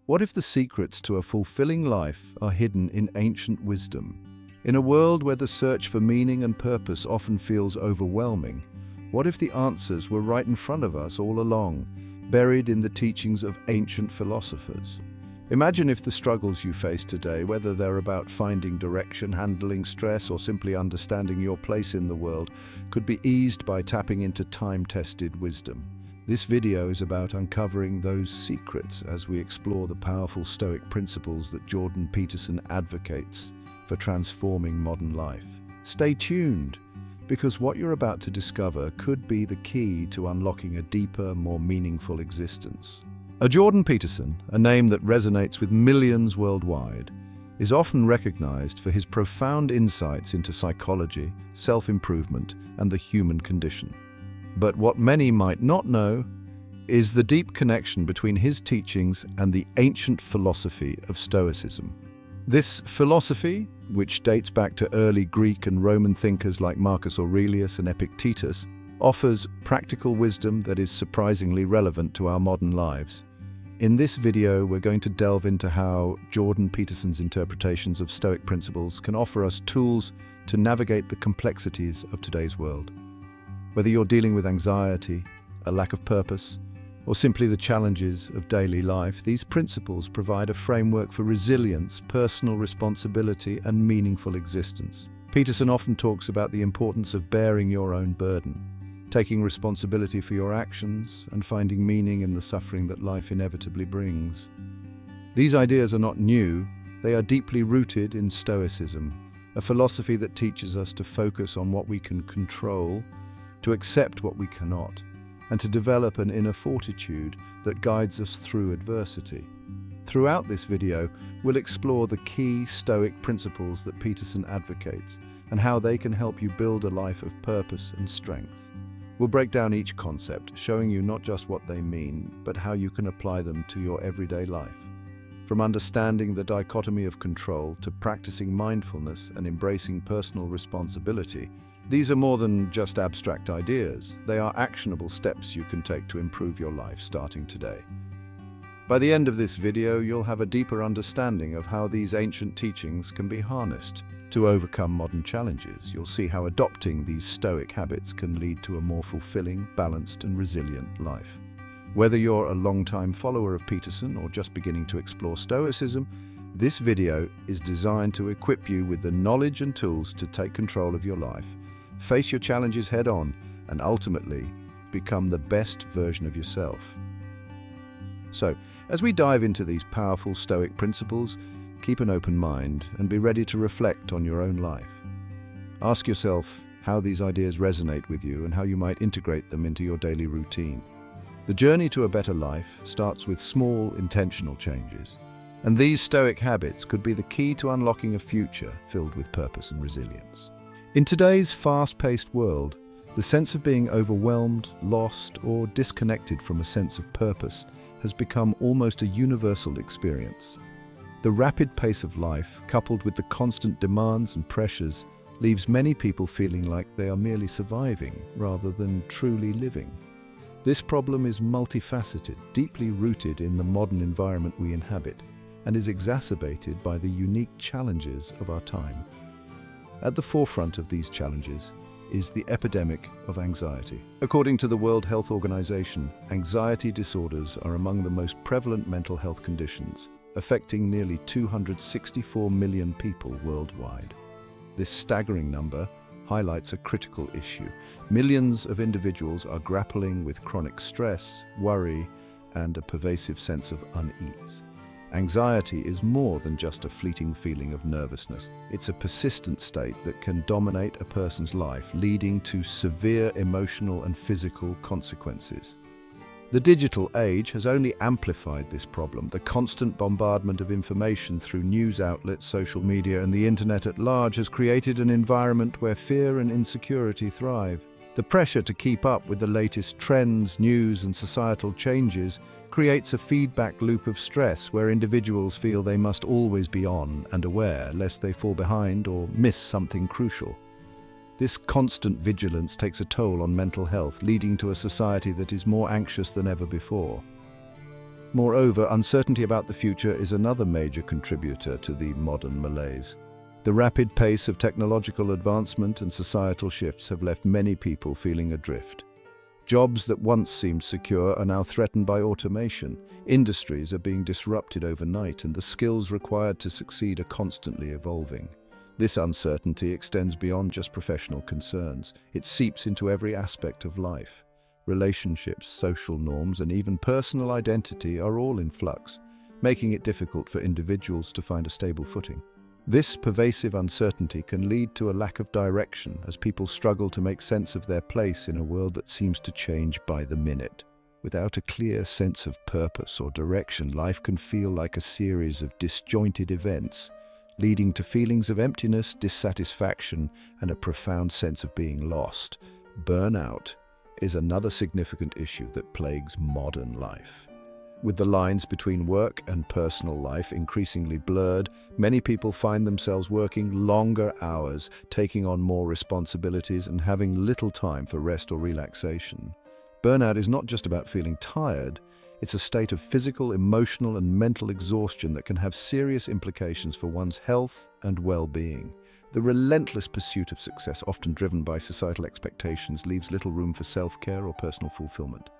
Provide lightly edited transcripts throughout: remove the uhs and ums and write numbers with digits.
What if the secrets to a fulfilling life are hidden in ancient wisdom? In a world where the search for meaning and purpose often feels overwhelming, what if the answers were right in front of us all along, buried in the teachings of ancient philosophers? Imagine if the struggles you face today, whether they're about finding direction, handling stress, or simply understanding your place in the world, could be eased by tapping into time-tested wisdom. This video is about uncovering those secrets as we explore the powerful Stoic principles that Jordan Peterson advocates for transforming modern life. Stay tuned, because what you're about to discover could be the key to unlocking a deeper, more meaningful existence. Jordan Peterson, a name that resonates with millions worldwide, is often recognized for his profound insights into psychology, self-improvement, and the human condition. But what many might not know is the deep connection between his teachings and the ancient philosophy of Stoicism. This philosophy, which dates back to early Greek and Roman thinkers like Marcus Aurelius and Epictetus, offers practical wisdom that is surprisingly relevant to our modern lives. In this video, we're going to delve into how Jordan Peterson's interpretations of Stoic principles can offer us tools to navigate the complexities of today's world. Whether you're dealing with anxiety, a lack of purpose, or simply the challenges of daily life, these principles provide a framework for resilience, personal responsibility, and meaningful existence. Peterson often talks about the importance of bearing your own burden, taking responsibility for your actions, and finding meaning in the suffering that life inevitably brings. These ideas are not new, they are deeply rooted in Stoicism, a philosophy that teaches us to focus on what we can control, to accept what we cannot, and to develop an inner fortitude that guides us through adversity. Throughout this video, we'll explore the key Stoic principles that Peterson advocates and how they can help you build a life of purpose and strength. We'll break down each concept, showing you not just what they mean, but how you can apply them to your everyday life. From understanding the dichotomy of control to practicing mindfulness and embracing personal responsibility, these are more than just abstract ideas. They are actionable steps you can take to improve your life starting today. By the end of this video, you'll have a deeper understanding of how these ancient teachings can be harnessed to overcome modern challenges. You'll see how adopting these Stoic habits can lead to a more fulfilling, balanced, and resilient life. Whether you're a long-time follower of Peterson or just beginning to explore Stoicism, this video is designed to equip you with the knowledge and tools to take control of your life, face your challenges head-on, and ultimately become the best version of yourself. So, as we dive into these powerful Stoic principles, keep an open mind and be ready to reflect on your own life. Ask yourself how these ideas resonate with you and how you might integrate them into your daily routine. The journey to a better life starts with small, intentional changes, and these Stoic habits could be the key to unlocking a future filled with purpose and resilience. In today's fast-paced world, the sense of being overwhelmed, lost, or disconnected from a sense of purpose has become almost a universal experience. The rapid pace of life, coupled with the constant demands and pressures, leaves many people feeling like they are merely surviving rather than truly living. This problem is multifaceted, deeply rooted in the modern environment we inhabit, and is exacerbated by the unique challenges of our time. At the forefront of these challenges is the epidemic of anxiety. According to the World Health Organization, anxiety disorders are among the most prevalent mental health conditions, affecting nearly 264 million people worldwide. This staggering number highlights a critical issue. Millions of individuals are grappling with chronic stress, worry, and a pervasive sense of unease. Anxiety is more than just a fleeting feeling of nervousness. It's a persistent state that can dominate a person's life, leading to severe emotional and physical consequences. The digital age has only amplified this problem. The constant bombardment of information through news outlets, social media, and the internet at large has created an environment where fear and insecurity thrive. The pressure to keep up with the latest trends, news, and societal changes creates a feedback loop of stress where individuals feel they must always be on and aware lest they fall behind or miss something crucial. This constant vigilance takes a toll on mental health, leading to a society that is more anxious than ever before. Moreover, uncertainty about the future is another major contributor to the modern malaise. The rapid pace of technological advancement and societal shifts have left many people feeling adrift. Jobs that once seemed secure are now threatened by automation. Industries are being disrupted overnight, and the skills required to succeed are constantly evolving. This uncertainty extends beyond just professional concerns. It seeps into every aspect of life. Relationships, social norms, and even personal identity are all in flux, making it difficult for individuals to find a stable footing. This pervasive uncertainty can lead to a lack of direction as people struggle to make sense of their place in a world that seems to change by the minute. Without a clear sense of purpose or direction, life can feel like a series of disjointed events, leading to feelings of emptiness, dissatisfaction, and a profound sense of being lost. Burnout is another significant issue that plagues modern life. With the lines between work and personal life increasingly blurred, many people find themselves working longer hours, taking on more responsibilities, and having little time for rest or relaxation. Burnout is not just about feeling tired, it's a state of physical, emotional, and mental exhaustion that can have serious implications for one's health and well-being. The relentless pursuit of success, often driven by societal expectations, leaves little room for self-care or personal fulfillment.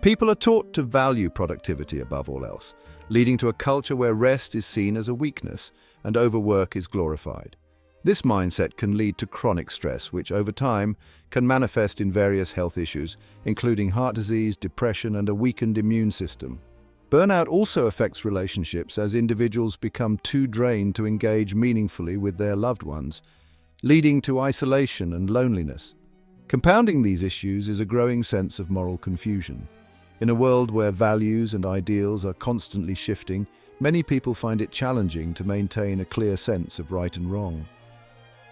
People are taught to value productivity above all else, leading to a culture where rest is seen as a weakness and overwork is glorified. This mindset can lead to chronic stress, which over time can manifest in various health issues, including heart disease, depression, and a weakened immune system. Burnout also affects relationships as individuals become too drained to engage meaningfully with their loved ones, leading to isolation and loneliness. Compounding these issues is a growing sense of moral confusion. In a world where values and ideals are constantly shifting, many people find it challenging to maintain a clear sense of right and wrong.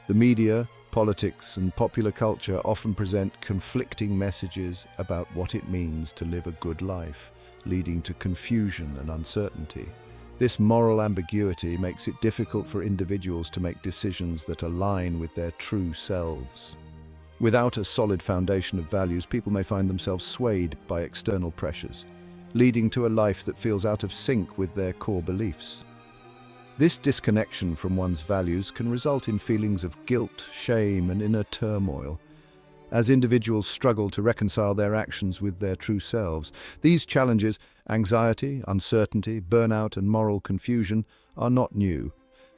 The media, politics, and popular culture often present conflicting messages about what it means to live a good life, leading to confusion and uncertainty. This moral ambiguity makes it difficult for individuals to make decisions that align with their true selves. Without a solid foundation of values, people may find themselves swayed by external pressures, leading to a life that feels out of sync with their core beliefs. This disconnection from one's values can result in feelings of guilt, shame, and inner turmoil, as individuals struggle to reconcile their actions with their true selves. These challenges, anxiety, uncertainty, burnout, and moral confusion, are not new.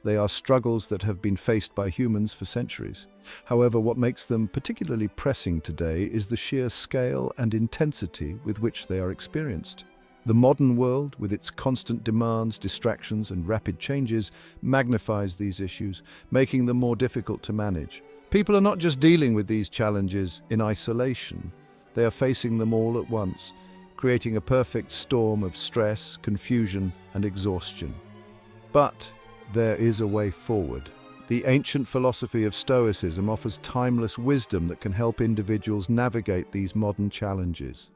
They are struggles that have been faced by humans for centuries. However, what makes them particularly pressing today is the sheer scale and intensity with which they are experienced. The modern world, with its constant demands, distractions, and rapid changes, magnifies these issues, making them more difficult to manage. People are not just dealing with these challenges in isolation. They are facing them all at once, creating a perfect storm of stress, confusion, and exhaustion. But there is a way forward. The ancient philosophy of Stoicism offers timeless wisdom that can help individuals navigate these modern challenges.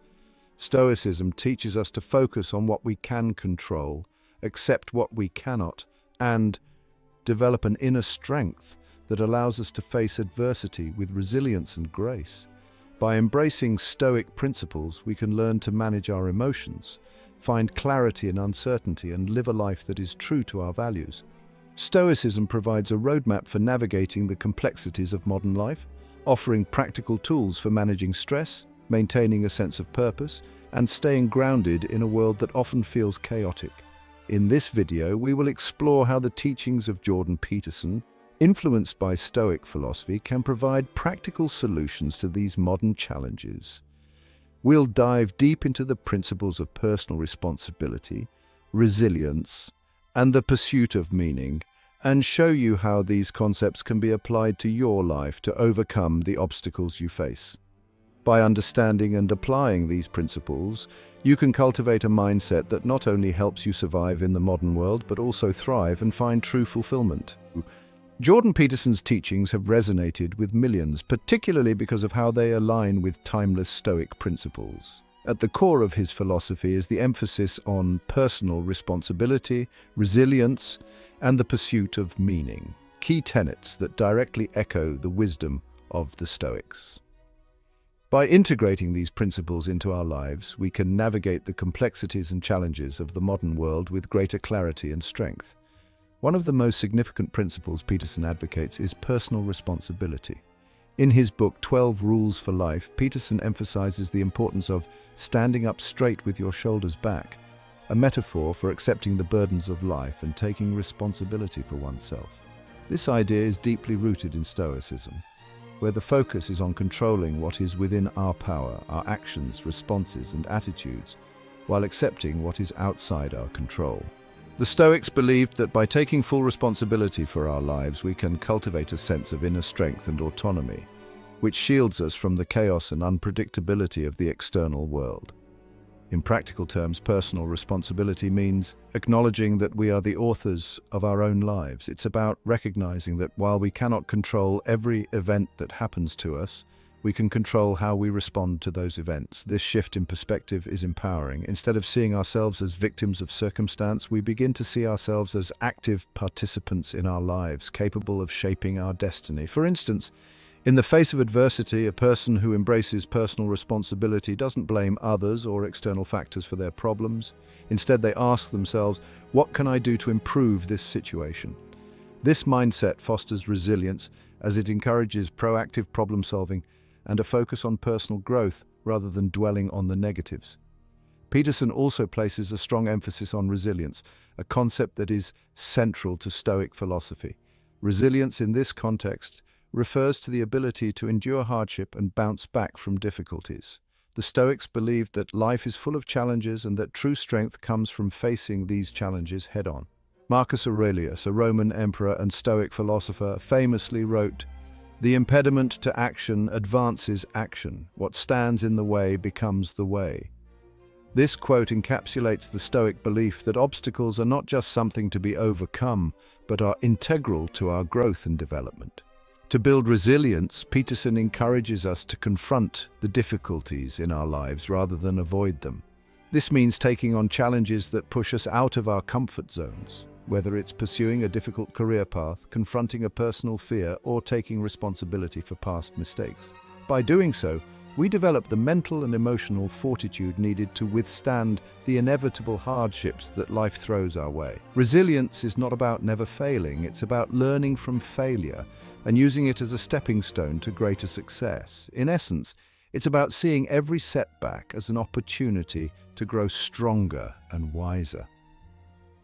Stoicism teaches us to focus on what we can control, accept what we cannot, and develop an inner strength that allows us to face adversity with resilience and grace. By embracing Stoic principles, we can learn to manage our emotions, find clarity in uncertainty, and live a life that is true to our values. Stoicism provides a roadmap for navigating the complexities of modern life, offering practical tools for managing stress, maintaining a sense of purpose, and staying grounded in a world that often feels chaotic. In this video, we will explore how the teachings of Jordan Peterson, influenced by Stoic philosophy, can provide practical solutions to these modern challenges. We'll dive deep into the principles of personal responsibility, resilience, and the pursuit of meaning, and show you how these concepts can be applied to your life to overcome the obstacles you face. By understanding and applying these principles, you can cultivate a mindset that not only helps you survive in the modern world, but also thrive and find true fulfillment. Jordan Peterson's teachings have resonated with millions, particularly because of how they align with timeless Stoic principles. At the core of his philosophy is the emphasis on personal responsibility, resilience, and the pursuit of meaning, key tenets that directly echo the wisdom of the Stoics. By integrating these principles into our lives, we can navigate the complexities and challenges of the modern world with greater clarity and strength. One of the most significant principles Peterson advocates is personal responsibility. In his book, 12 Rules for Life, Peterson emphasizes the importance of standing up straight with your shoulders back, a metaphor for accepting the burdens of life and taking responsibility for oneself. This idea is deeply rooted in Stoicism, where the focus is on controlling what is within our power, our actions, responses, and attitudes, while accepting what is outside our control. The Stoics believed that by taking full responsibility for our lives, we can cultivate a sense of inner strength and autonomy, which shields us from the chaos and unpredictability of the external world. In practical terms, personal responsibility means acknowledging that we are the authors of our own lives. It's about recognizing that while we cannot control every event that happens to us, we can control how we respond to those events. This shift in perspective is empowering. Instead of seeing ourselves as victims of circumstance, we begin to see ourselves as active participants in our lives, capable of shaping our destiny. For instance, in the face of adversity, a person who embraces personal responsibility doesn't blame others or external factors for their problems. Instead, they ask themselves, what can I do to improve this situation? This mindset fosters resilience as it encourages proactive problem solving and a focus on personal growth rather than dwelling on the negatives. Peterson also places a strong emphasis on resilience, a concept that is central to Stoic philosophy. Resilience in this context refers to the ability to endure hardship and bounce back from difficulties. The Stoics believed that life is full of challenges and that true strength comes from facing these challenges head-on. Marcus Aurelius, a Roman emperor and Stoic philosopher, famously wrote, "The impediment to action advances action. What stands in the way becomes the way." This quote encapsulates the Stoic belief that obstacles are not just something to be overcome, but are integral to our growth and development. To build resilience, Peterson encourages us to confront the difficulties in our lives rather than avoid them. This means taking on challenges that push us out of our comfort zones, whether it's pursuing a difficult career path, confronting a personal fear, or taking responsibility for past mistakes. By doing so, we develop the mental and emotional fortitude needed to withstand the inevitable hardships that life throws our way. Resilience is not about never failing, it's about learning from failure and using it as a stepping stone to greater success. In essence, it's about seeing every setback as an opportunity to grow stronger and wiser.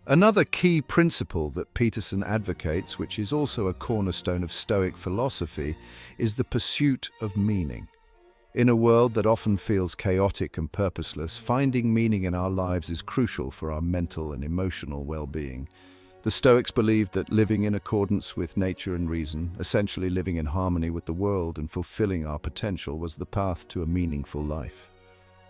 Another key principle that Peterson advocates, which is also a cornerstone of Stoic philosophy, is the pursuit of meaning. In a world that often feels chaotic and purposeless, finding meaning in our lives is crucial for our mental and emotional well-being. The Stoics believed that living in accordance with nature and reason, essentially living in harmony with the world and fulfilling our potential, was the path to a meaningful life.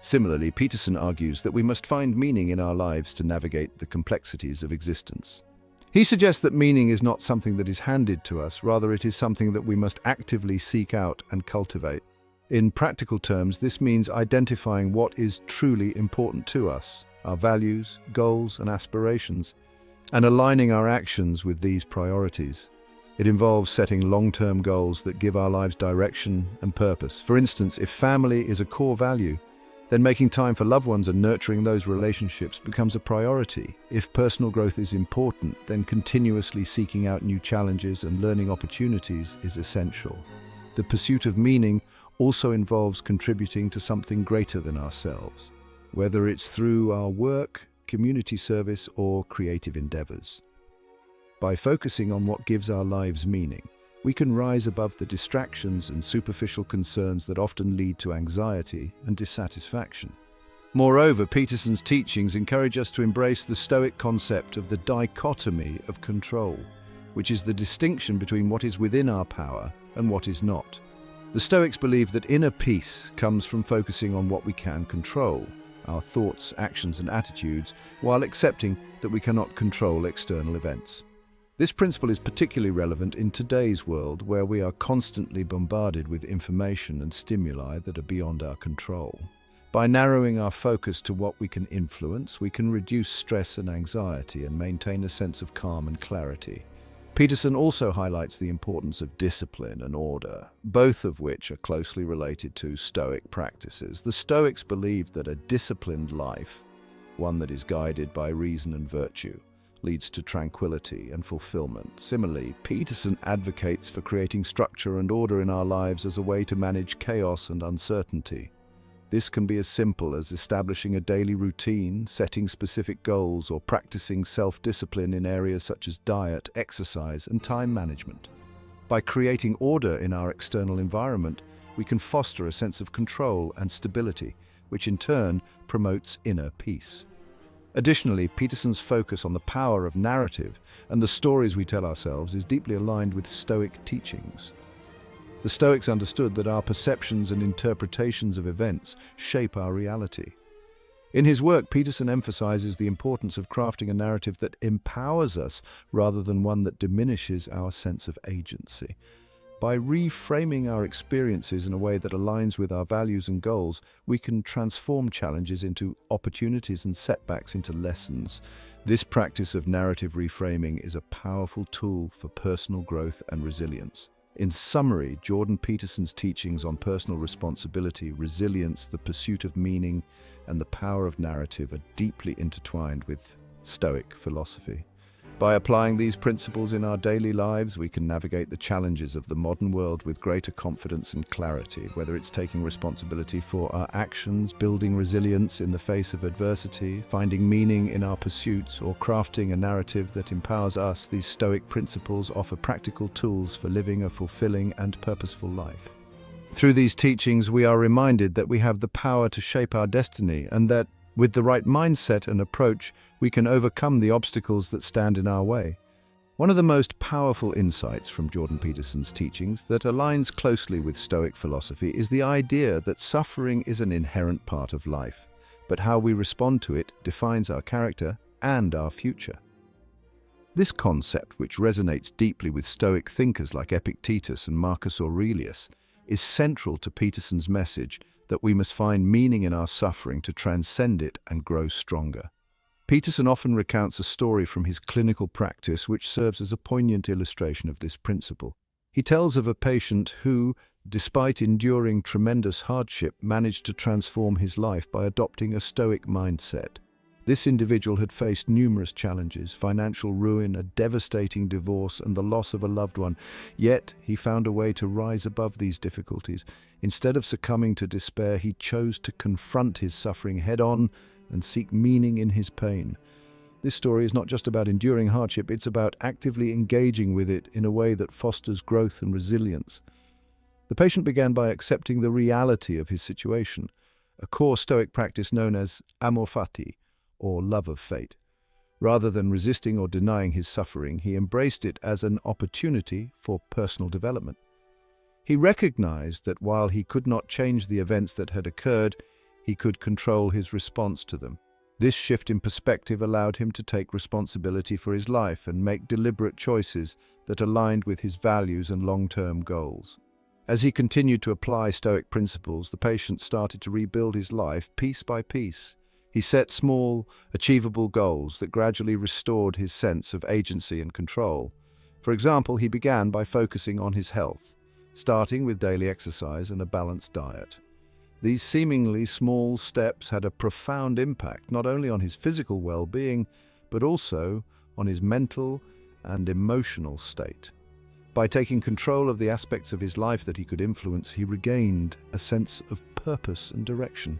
Similarly, Peterson argues that we must find meaning in our lives to navigate the complexities of existence. He suggests that meaning is not something that is handed to us, rather it is something that we must actively seek out and cultivate. In practical terms, this means identifying what is truly important to us, our values, goals, and aspirations, and aligning our actions with these priorities. It involves setting long-term goals that give our lives direction and purpose. For instance, if family is a core value, then making time for loved ones and nurturing those relationships becomes a priority. If personal growth is important, then continuously seeking out new challenges and learning opportunities is essential. The pursuit of meaning also involves contributing to something greater than ourselves, whether it's through our work, community service, or creative endeavors. By focusing on what gives our lives meaning, we can rise above the distractions and superficial concerns that often lead to anxiety and dissatisfaction. Moreover, Peterson's teachings encourage us to embrace the Stoic concept of the dichotomy of control, which is the distinction between what is within our power and what is not. The Stoics believe that inner peace comes from focusing on what we can control, our thoughts, actions, and attitudes, while accepting that we cannot control external events. This principle is particularly relevant in today's world, where we are constantly bombarded with information and stimuli that are beyond our control. By narrowing our focus to what we can influence, we can reduce stress and anxiety and maintain a sense of calm and clarity. Peterson also highlights the importance of discipline and order, both of which are closely related to Stoic practices. The Stoics believed that a disciplined life, one that is guided by reason and virtue, leads to tranquility and fulfillment. Similarly, Peterson advocates for creating structure and order in our lives as a way to manage chaos and uncertainty. This can be as simple as establishing a daily routine, setting specific goals, or practicing self-discipline in areas such as diet, exercise, and time management. By creating order in our external environment, we can foster a sense of control and stability, which in turn promotes inner peace. Additionally, Peterson's focus on the power of narrative and the stories we tell ourselves is deeply aligned with Stoic teachings. The Stoics understood that our perceptions and interpretations of events shape our reality. In his work, Peterson emphasizes the importance of crafting a narrative that empowers us rather than one that diminishes our sense of agency. By reframing our experiences in a way that aligns with our values and goals, we can transform challenges into opportunities and setbacks into lessons. This practice of narrative reframing is a powerful tool for personal growth and resilience. In summary, Jordan Peterson's teachings on personal responsibility, resilience, the pursuit of meaning, and the power of narrative are deeply intertwined with Stoic philosophy. By applying these principles in our daily lives, we can navigate the challenges of the modern world with greater confidence and clarity, whether it's taking responsibility for our actions, building resilience in the face of adversity, finding meaning in our pursuits, or crafting a narrative that empowers us. These Stoic principles offer practical tools for living a fulfilling and purposeful life. Through these teachings, we are reminded that we have the power to shape our destiny, and that with the right mindset and approach, we can overcome the obstacles that stand in our way. One of the most powerful insights from Jordan Peterson's teachings that aligns closely with Stoic philosophy is the idea that suffering is an inherent part of life, but how we respond to it defines our character and our future. This concept, which resonates deeply with Stoic thinkers like Epictetus and Marcus Aurelius, is central to Peterson's message that we must find meaning in our suffering to transcend it and grow stronger. Peterson often recounts a story from his clinical practice which serves as a poignant illustration of this principle. He tells of a patient who, despite enduring tremendous hardship, managed to transform his life by adopting a Stoic mindset. This individual had faced numerous challenges: financial ruin, a devastating divorce, and the loss of a loved one. Yet, he found a way to rise above these difficulties. Instead of succumbing to despair, he chose to confront his suffering head-on and seek meaning in his pain. This story is not just about enduring hardship, it's about actively engaging with it in a way that fosters growth and resilience. The patient began by accepting the reality of his situation, a core Stoic practice known as amor fati, or love of fate. Rather than resisting or denying his suffering, he embraced it as an opportunity for personal development. He recognized that while he could not change the events that had occurred, he could control his response to them. This shift in perspective allowed him to take responsibility for his life and make deliberate choices that aligned with his values and long-term goals. As he continued to apply Stoic principles, the patient started to rebuild his life piece by piece. He set small, achievable goals that gradually restored his sense of agency and control. For example, he began by focusing on his health, starting with daily exercise and a balanced diet. These seemingly small steps had a profound impact not only on his physical well-being, but also on his mental and emotional state. By taking control of the aspects of his life that he could influence, he regained a sense of purpose and direction.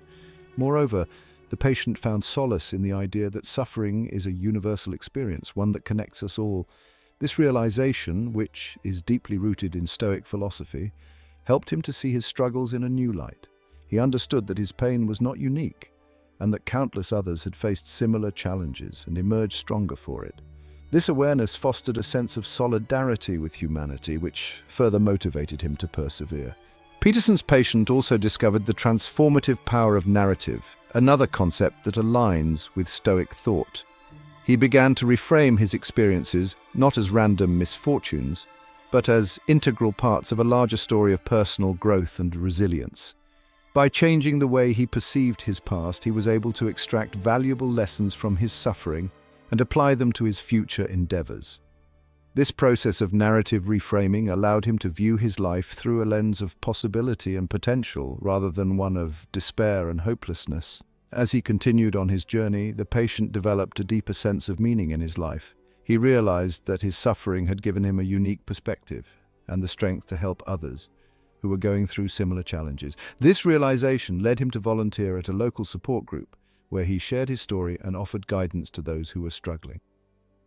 Moreover, the patient found solace in the idea that suffering is a universal experience, one that connects us all. This realization, which is deeply rooted in Stoic philosophy, helped him to see his struggles in a new light. He understood that his pain was not unique, and that countless others had faced similar challenges and emerged stronger for it. This awareness fostered a sense of solidarity with humanity, which further motivated him to persevere. Peterson's patient also discovered the transformative power of narrative, another concept that aligns with Stoic thought. He began to reframe his experiences not as random misfortunes, but as integral parts of a larger story of personal growth and resilience. By changing the way he perceived his past, he was able to extract valuable lessons from his suffering and apply them to his future endeavors. This process of narrative reframing allowed him to view his life through a lens of possibility and potential rather than one of despair and hopelessness. As he continued on his journey, the patient developed a deeper sense of meaning in his life. He realized that his suffering had given him a unique perspective and the strength to help others who were going through similar challenges. This realization led him to volunteer at a local support group, where he shared his story and offered guidance to those who were struggling.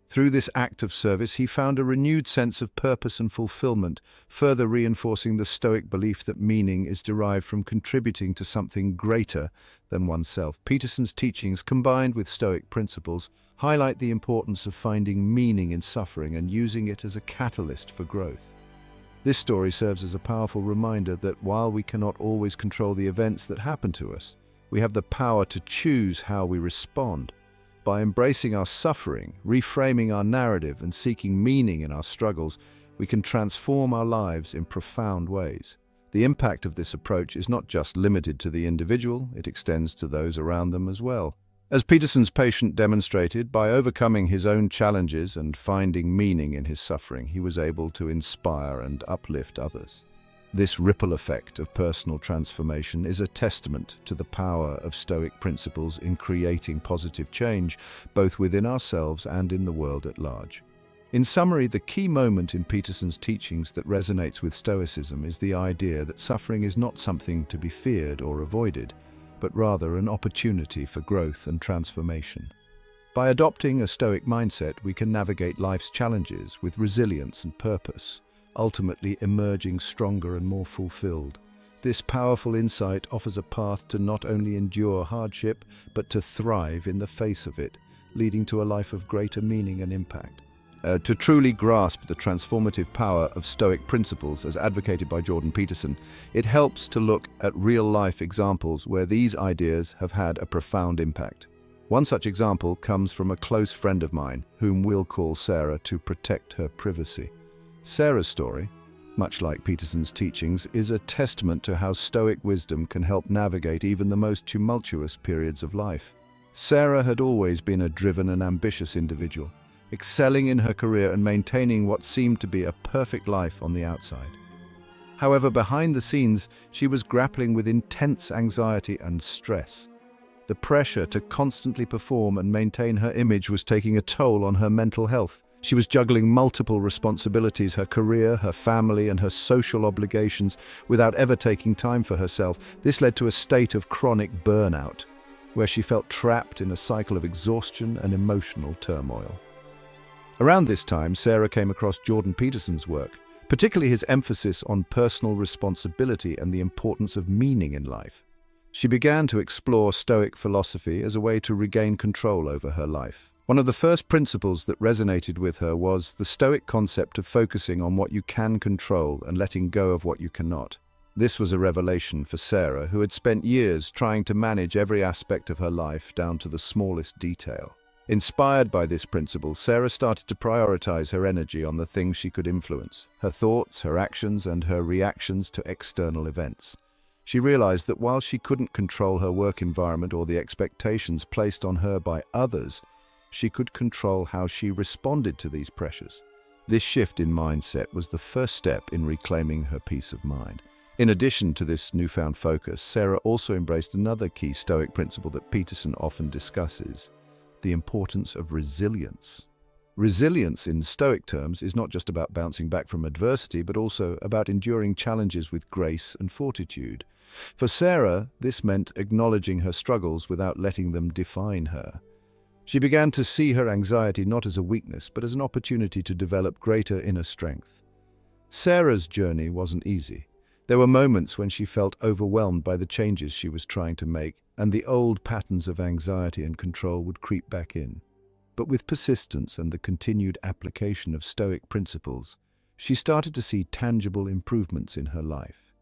Through this act of service, he found a renewed sense of purpose and fulfillment, further reinforcing the Stoic belief that meaning is derived from contributing to something greater than oneself. Peterson's teachings, combined with Stoic principles, highlight the importance of finding meaning in suffering and using it as a catalyst for growth. This story serves as a powerful reminder that while we cannot always control the events that happen to us, we have the power to choose how we respond. By embracing our suffering, reframing our narrative, and seeking meaning in our struggles, we can transform our lives in profound ways. The impact of this approach is not just limited to the individual, it extends to those around them as well. As Peterson's patient demonstrated, by overcoming his own challenges and finding meaning in his suffering, he was able to inspire and uplift others. This ripple effect of personal transformation is a testament to the power of Stoic principles in creating positive change, both within ourselves and in the world at large. In summary, the key moment in Peterson's teachings that resonates with Stoicism is the idea that suffering is not something to be feared or avoided, but rather an opportunity for growth and transformation. By adopting a Stoic mindset, we can navigate life's challenges with resilience and purpose, ultimately emerging stronger and more fulfilled. This powerful insight offers a path to not only endure hardship, but to thrive in the face of it, leading to a life of greater meaning and impact. To truly grasp the transformative power of Stoic principles as advocated by Jordan Peterson, it helps to look at real-life examples where these ideas have had a profound impact. One such example comes from a close friend of mine, whom we'll call Sarah to protect her privacy. Sarah's story, much like Peterson's teachings, is a testament to how Stoic wisdom can help navigate even the most tumultuous periods of life. Sarah had always been a driven and ambitious individual, excelling in her career and maintaining what seemed to be a perfect life on the outside. However, behind the scenes, she was grappling with intense anxiety and stress. The pressure to constantly perform and maintain her image was taking a toll on her mental health. She was juggling multiple responsibilities, her career, her family, and her social obligations, without ever taking time for herself. This led to a state of chronic burnout, where she felt trapped in a cycle of exhaustion and emotional turmoil. Around this time, Sarah came across Jordan Peterson's work, particularly his emphasis on personal responsibility and the importance of meaning in life. She began to explore Stoic philosophy as a way to regain control over her life. One of the first principles that resonated with her was the Stoic concept of focusing on what you can control and letting go of what you cannot. This was a revelation for Sarah, who had spent years trying to manage every aspect of her life down to the smallest detail. Inspired by this principle, Sarah started to prioritize her energy on the things she could influence: her thoughts, her actions, and her reactions to external events. She realized that while she couldn't control her work environment or the expectations placed on her by others, she could control how she responded to these pressures. This shift in mindset was the first step in reclaiming her peace of mind. In addition to this newfound focus, Sarah also embraced another key Stoic principle that Peterson often discusses: the importance of resilience. Resilience, in Stoic terms, is not just about bouncing back from adversity, but also about enduring challenges with grace and fortitude. For Sarah, this meant acknowledging her struggles without letting them define her. She began to see her anxiety not as a weakness, but as an opportunity to develop greater inner strength. Sarah's journey wasn't easy. There were moments when she felt overwhelmed by the changes she was trying to make, and the old patterns of anxiety and control would creep back in. But with persistence and the continued application of Stoic principles, she started to see tangible improvements in her life.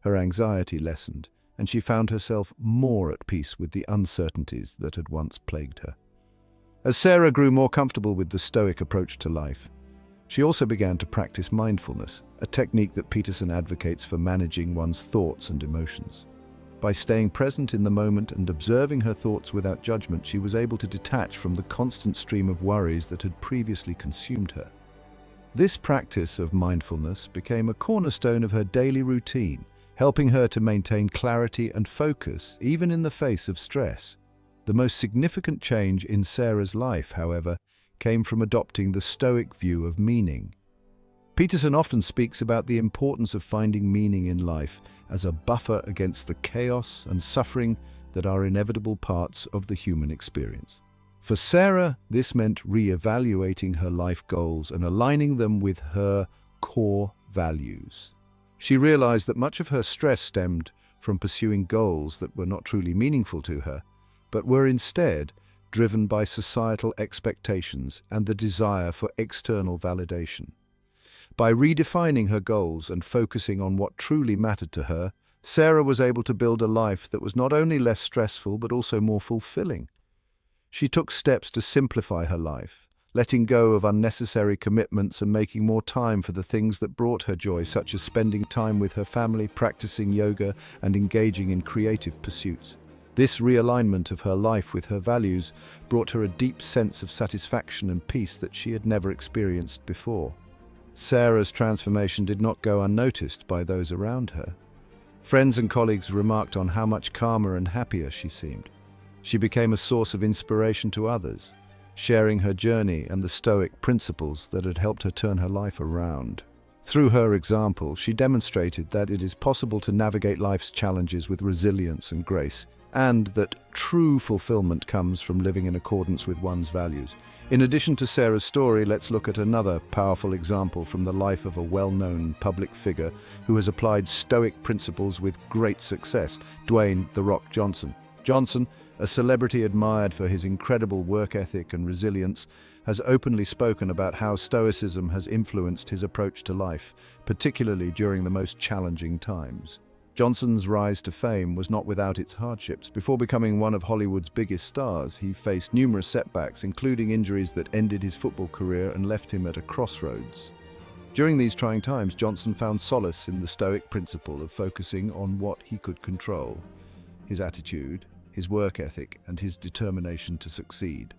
Her anxiety lessened, and she found herself more at peace with the uncertainties that had once plagued her. As Sarah grew more comfortable with the Stoic approach to life, she also began to practice mindfulness, a technique that Peterson advocates for managing one's thoughts and emotions. By staying present in the moment and observing her thoughts without judgment, she was able to detach from the constant stream of worries that had previously consumed her. This practice of mindfulness became a cornerstone of her daily routine, helping her to maintain clarity and focus even in the face of stress. The most significant change in Sarah's life, however, came from adopting the Stoic view of meaning. Peterson often speaks about the importance of finding meaning in life as a buffer against the chaos and suffering that are inevitable parts of the human experience. For Sarah, this meant re-evaluating her life goals and aligning them with her core values. She realized that much of her stress stemmed from pursuing goals that were not truly meaningful to her, but were instead driven by societal expectations and the desire for external validation. By redefining her goals and focusing on what truly mattered to her, Sarah was able to build a life that was not only less stressful but also more fulfilling. She took steps to simplify her life, letting go of unnecessary commitments and making more time for the things that brought her joy, such as spending time with her family, practicing yoga, and engaging in creative pursuits. This realignment of her life with her values brought her a deep sense of satisfaction and peace that she had never experienced before. Sarah's transformation did not go unnoticed by those around her. Friends and colleagues remarked on how much calmer and happier she seemed. She became a source of inspiration to others, sharing her journey and the Stoic principles that had helped her turn her life around. Through her example, she demonstrated that it is possible to navigate life's challenges with resilience and grace, and that true fulfillment comes from living in accordance with one's values. In addition to Sarah's story, let's look at another powerful example from the life of a well-known public figure who has applied Stoic principles with great success, Dwayne "The Rock" Johnson. Johnson, a celebrity admired for his incredible work ethic and resilience, has openly spoken about how Stoicism has influenced his approach to life, particularly during the most challenging times. Johnson's rise to fame was not without its hardships. Before becoming one of Hollywood's biggest stars, he faced numerous setbacks, including injuries that ended his football career and left him at a crossroads. During these trying times, Johnson found solace in the Stoic principle of focusing on what he could control: his attitude, his work ethic, and his determination to succeed.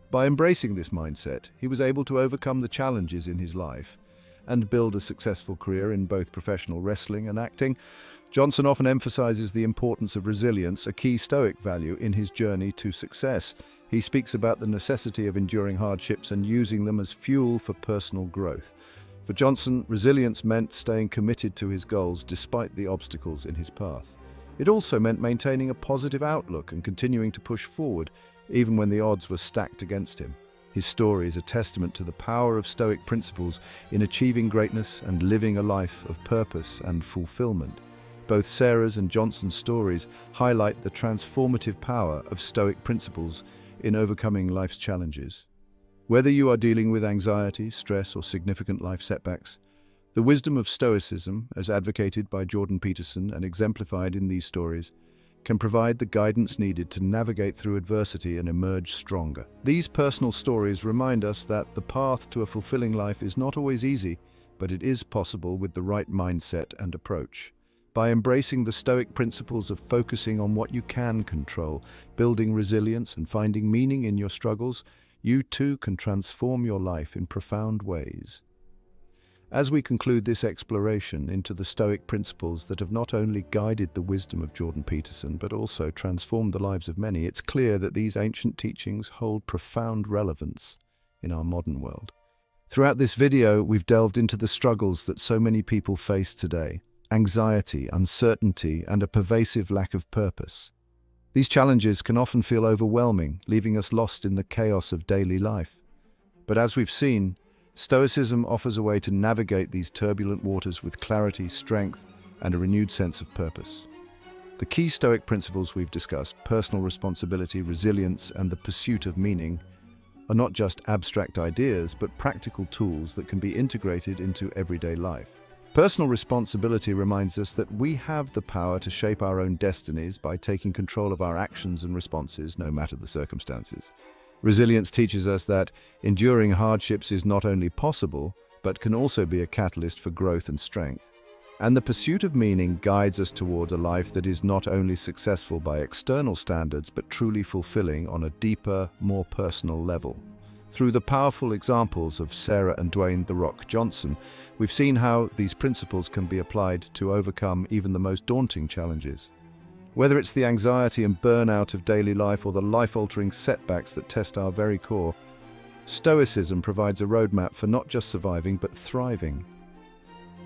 By embracing this mindset, he was able to overcome the challenges in his life and build a successful career in both professional wrestling and acting. Johnson often emphasizes the importance of resilience, a key Stoic value, in his journey to success. He speaks about the necessity of enduring hardships and using them as fuel for personal growth. For Johnson, resilience meant staying committed to his goals despite the obstacles in his path. It also meant maintaining a positive outlook and continuing to push forward, even when the odds were stacked against him. His story is a testament to the power of Stoic principles in achieving greatness and living a life of purpose and fulfillment. Both Sarah's and Johnson's stories highlight the transformative power of Stoic principles in overcoming life's challenges. Whether you are dealing with anxiety, stress, or significant life setbacks, the wisdom of Stoicism, as advocated by Jordan Peterson and exemplified in these stories, can provide the guidance needed to navigate through adversity and emerge stronger. These personal stories remind us that the path to a fulfilling life is not always easy, but it is possible with the right mindset and approach. By embracing the Stoic principles of focusing on what you can control, building resilience, and finding meaning in your struggles, you too can transform your life in profound ways. As we conclude this exploration into the Stoic principles that have not only guided the wisdom of Jordan Peterson, but also transformed the lives of many, it's clear that these ancient teachings hold profound relevance in our modern world. Throughout this video, we've delved into the struggles that so many people face today: anxiety, uncertainty, and a pervasive lack of purpose. These challenges can often feel overwhelming, leaving us lost in the chaos of daily life. But as we've seen, Stoicism offers a way to navigate these turbulent waters with clarity, strength, and a renewed sense of purpose. The key Stoic principles we've discussed, personal responsibility, resilience, and the pursuit of meaning, are not just abstract ideas, but practical tools that can be integrated into everyday life. Personal responsibility reminds us that we have the power to shape our own destinies by taking control of our actions and responses, no matter the circumstances. Resilience teaches us that enduring hardships is not only possible, but can also be a catalyst for growth and strength. And the pursuit of meaning guides us toward a life that is not only successful by external standards, but truly fulfilling on a deeper, more personal level. Through the powerful examples of Sarah and Dwayne "The Rock" Johnson, we've seen how these principles can be applied to overcome even the most daunting challenges. Whether it's the anxiety and burnout of daily life or the life-altering setbacks that test our very core, Stoicism provides a roadmap for not just surviving but thriving.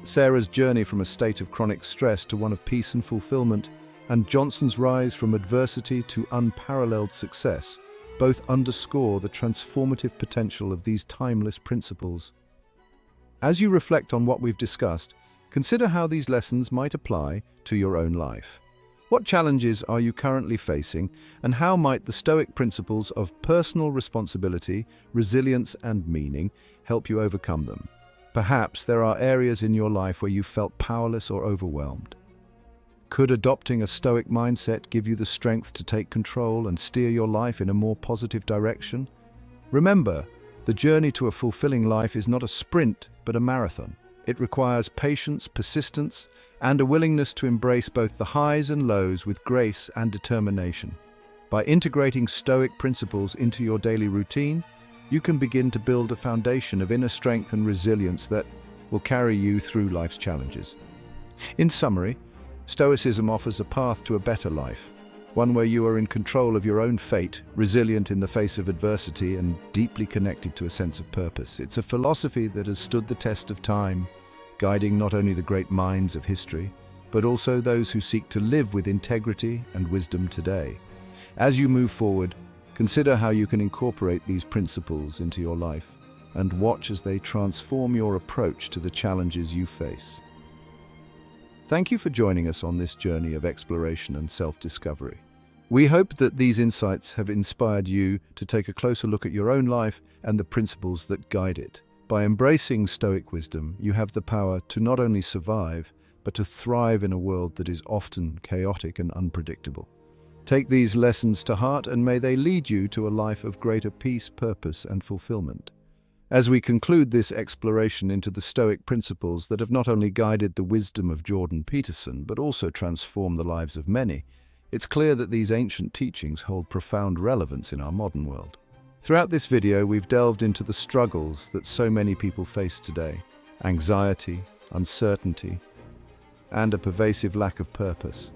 Sarah's journey from a state of chronic stress to one of peace and fulfillment, and Johnson's rise from adversity to unparalleled success, both underscore the transformative potential of these timeless principles. As you reflect on what we've discussed, consider how these lessons might apply to your own life. What challenges are you currently facing, and how might the Stoic principles of personal responsibility, resilience, and meaning help you overcome them? Perhaps there are areas in your life where you felt powerless or overwhelmed. Could adopting a Stoic mindset give you the strength to take control and steer your life in a more positive direction? Remember, the journey to a fulfilling life is not a sprint, but a marathon. It requires patience, persistence, and a willingness to embrace both the highs and lows with grace and determination. By integrating Stoic principles into your daily routine, you can begin to build a foundation of inner strength and resilience that will carry you through life's challenges. In summary, Stoicism offers a path to a better life, one where you are in control of your own fate, resilient in the face of adversity, and deeply connected to a sense of purpose. It's a philosophy that has stood the test of time, guiding not only the great minds of history, but also those who seek to live with integrity and wisdom today. As you move forward, consider how you can incorporate these principles into your life and watch as they transform your approach to the challenges you face. Thank you for joining us on this journey of exploration and self-discovery. We hope that these insights have inspired you to take a closer look at your own life and the principles that guide it. By embracing Stoic wisdom, you have the power to not only survive, but to thrive in a world that is often chaotic and unpredictable. Take these lessons to heart, and may they lead you to a life of greater peace, purpose, and fulfillment. As we conclude this exploration into the Stoic principles that have not only guided the wisdom of Jordan Peterson, but also transformed the lives of many, it's clear that these ancient teachings hold profound relevance in our modern world. Throughout this video, we've delved into the struggles that so many people face today: anxiety, uncertainty, and a pervasive lack of purpose.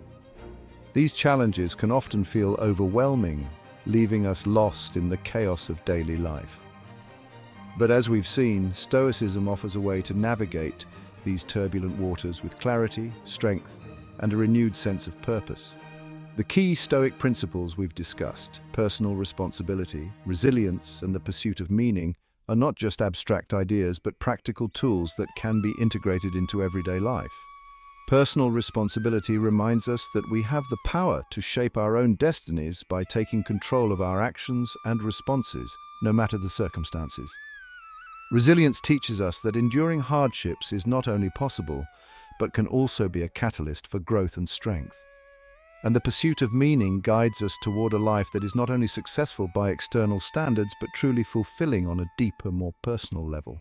These challenges can often feel overwhelming, leaving us lost in the chaos of daily life. But as we've seen, Stoicism offers a way to navigate these turbulent waters with clarity, strength, and a renewed sense of purpose. The key Stoic principles we've discussed, personal responsibility, resilience, and the pursuit of meaning, are not just abstract ideas but practical tools that can be integrated into everyday life. Personal responsibility reminds us that we have the power to shape our own destinies by taking control of our actions and responses, no matter the circumstances. Resilience teaches us that enduring hardships is not only possible, but can also be a catalyst for growth and strength. And the pursuit of meaning guides us toward a life that is not only successful by external standards, but truly fulfilling on a deeper, more personal level.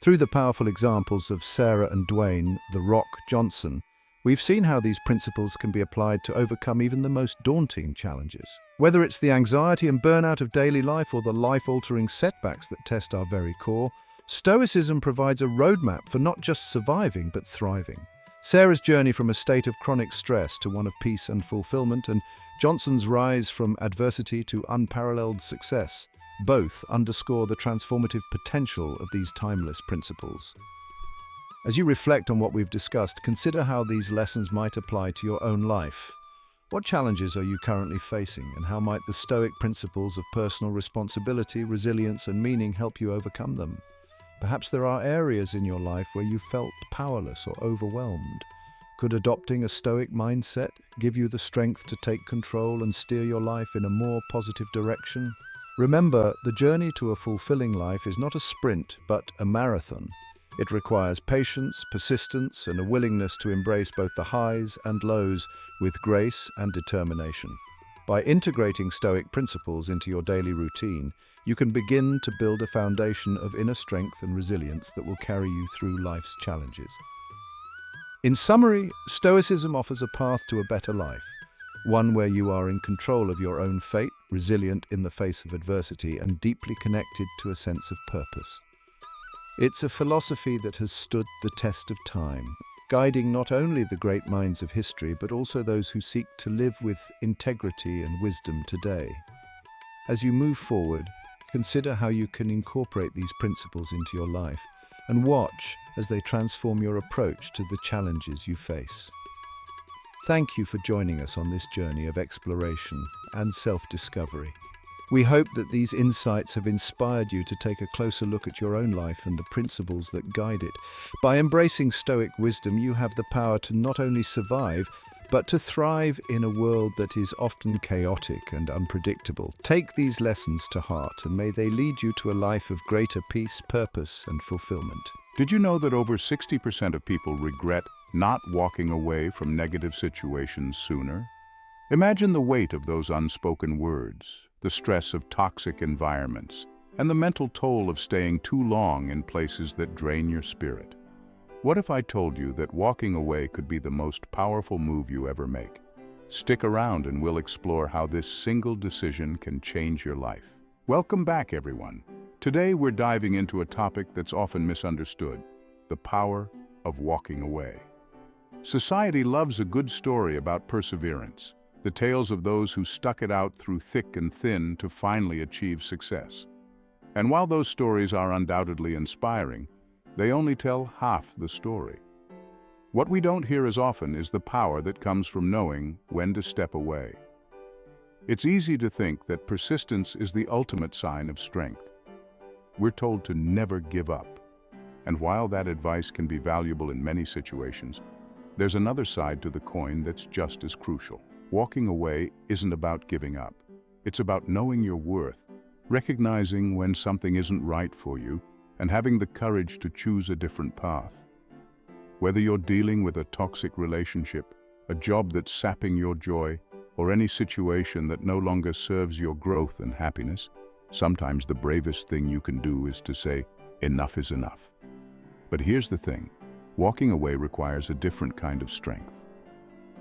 Through the powerful examples of Sarah and Dwayne "The Rock" Johnson, we've seen how these principles can be applied to overcome even the most daunting challenges. Whether it's the anxiety and burnout of daily life or the life-altering setbacks that test our very core, Stoicism provides a roadmap for not just surviving but thriving. Sarah's journey from a state of chronic stress to one of peace and fulfillment, and Johnson's rise from adversity to unparalleled success, both underscore the transformative potential of these timeless principles. As you reflect on what we've discussed, consider how these lessons might apply to your own life. What challenges are you currently facing, and how might the Stoic principles of personal responsibility, resilience, and meaning help you overcome them? Perhaps there are areas in your life where you felt powerless or overwhelmed. Could adopting a Stoic mindset give you the strength to take control and steer your life in a more positive direction? Remember, the journey to a fulfilling life is not a sprint, but a marathon. It requires patience, persistence, and a willingness to embrace both the highs and lows with grace and determination. By integrating Stoic principles into your daily routine, you can begin to build a foundation of inner strength and resilience that will carry you through life's challenges. In summary, Stoicism offers a path to a better life, one where you are in control of your own fate, resilient in the face of adversity, and deeply connected to a sense of purpose. It's a philosophy that has stood the test of time, guiding not only the great minds of history, but also those who seek to live with integrity and wisdom today. As you move forward, consider how you can incorporate these principles into your life and watch as they transform your approach to the challenges you face. Thank you for joining us on this journey of exploration and self-discovery. We hope that these insights have inspired you to take a closer look at your own life and the principles that guide it. By embracing Stoic wisdom, you have the power to not only survive, but to thrive in a world that is often chaotic and unpredictable. Take these lessons to heart, and may they lead you to a life of greater peace, purpose, and fulfillment. Did you know that over 60% of people regret not walking away from negative situations sooner? Imagine the weight of those unspoken words, the stress of toxic environments, and the mental toll of staying too long in places that drain your spirit. What if I told you that walking away could be the most powerful move you ever make? Stick around and we'll explore how this single decision can change your life. Welcome back, everyone. Today we're diving into a topic that's often misunderstood: the power of walking away. Society loves a good story about perseverance, the tales of those who stuck it out through thick and thin to finally achieve success. And while those stories are undoubtedly inspiring, they only tell half the story. What we don't hear as often is the power that comes from knowing when to step away. It's easy to think that persistence is the ultimate sign of strength. We're told to never give up. And while that advice can be valuable in many situations, there's another side to the coin that's just as crucial. Walking away isn't about giving up. It's about knowing your worth, recognizing when something isn't right for you, and having the courage to choose a different path. Whether you're dealing with a toxic relationship, a job that's sapping your joy, or any situation that no longer serves your growth and happiness, sometimes the bravest thing you can do is to say, enough is enough. But here's the thing, walking away requires a different kind of strength.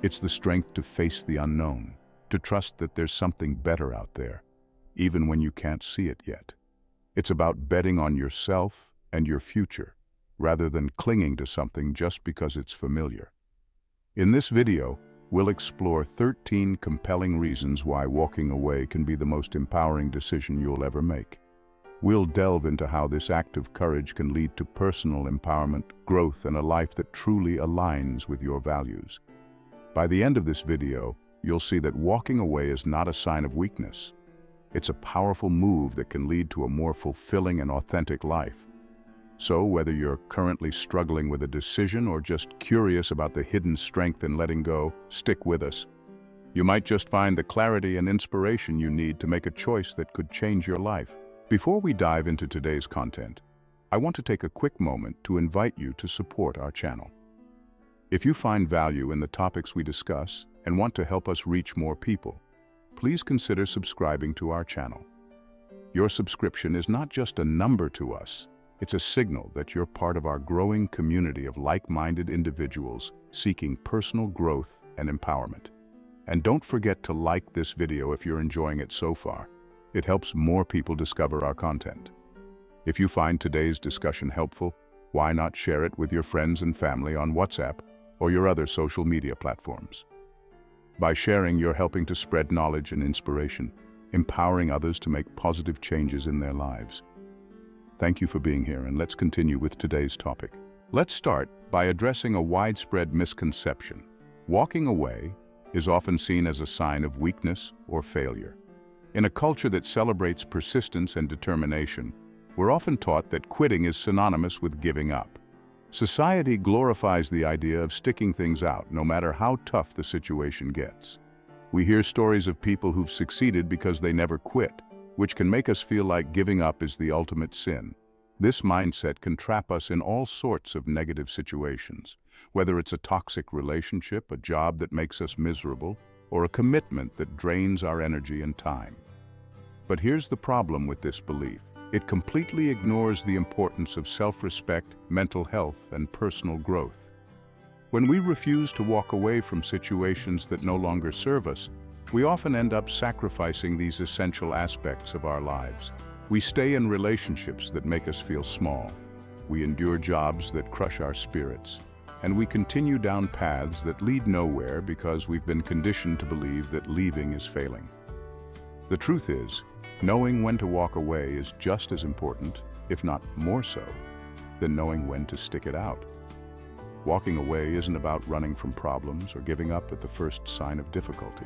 It's the strength to face the unknown, to trust that there's something better out there, even when you can't see it yet. It's about betting on yourself and your future, rather than clinging to something just because it's familiar. In this video, we'll explore 13 compelling reasons why walking away can be the most empowering decision you'll ever make. We'll delve into how this act of courage can lead to personal empowerment, growth, and a life that truly aligns with your values. By the end of this video, you'll see that walking away is not a sign of weakness. It's a powerful move that can lead to a more fulfilling and authentic life. So, whether you're currently struggling with a decision or just curious about the hidden strength in letting go, stick with us. You might just find the clarity and inspiration you need to make a choice that could change your life. Before we dive into today's content, I want to take a quick moment to invite you to support our channel. If you find value in the topics we discuss and want to help us reach more people, please consider subscribing to our channel. Your subscription is not just a number to us, it's a signal that you're part of our growing community of like-minded individuals seeking personal growth and empowerment. And don't forget to like this video if you're enjoying it so far. It helps more people discover our content. If you find today's discussion helpful, why not share it with your friends and family on WhatsApp or your other social media platforms? By sharing, you're helping to spread knowledge and inspiration, empowering others to make positive changes in their lives. Thank you for being here, and let's continue with today's topic. Let's start by addressing a widespread misconception. Walking away is often seen as a sign of weakness or failure. In a culture that celebrates persistence and determination, we're often taught that quitting is synonymous with giving up. Society glorifies the idea of sticking things out, no matter how tough the situation gets. We hear stories of people who've succeeded because they never quit, which can make us feel like giving up is the ultimate sin. This mindset can trap us in all sorts of negative situations, whether it's a toxic relationship, a job that makes us miserable, or a commitment that drains our energy and time. But here's the problem with this belief. It completely ignores the importance of self-respect, mental health, and personal growth. When we refuse to walk away from situations that no longer serve us, we often end up sacrificing these essential aspects of our lives. We stay in relationships that make us feel small. We endure jobs that crush our spirits. And we continue down paths that lead nowhere because we've been conditioned to believe that leaving is failing. The truth is, knowing when to walk away is just as important, if not more so, than knowing when to stick it out. Walking away isn't about running from problems or giving up at the first sign of difficulty.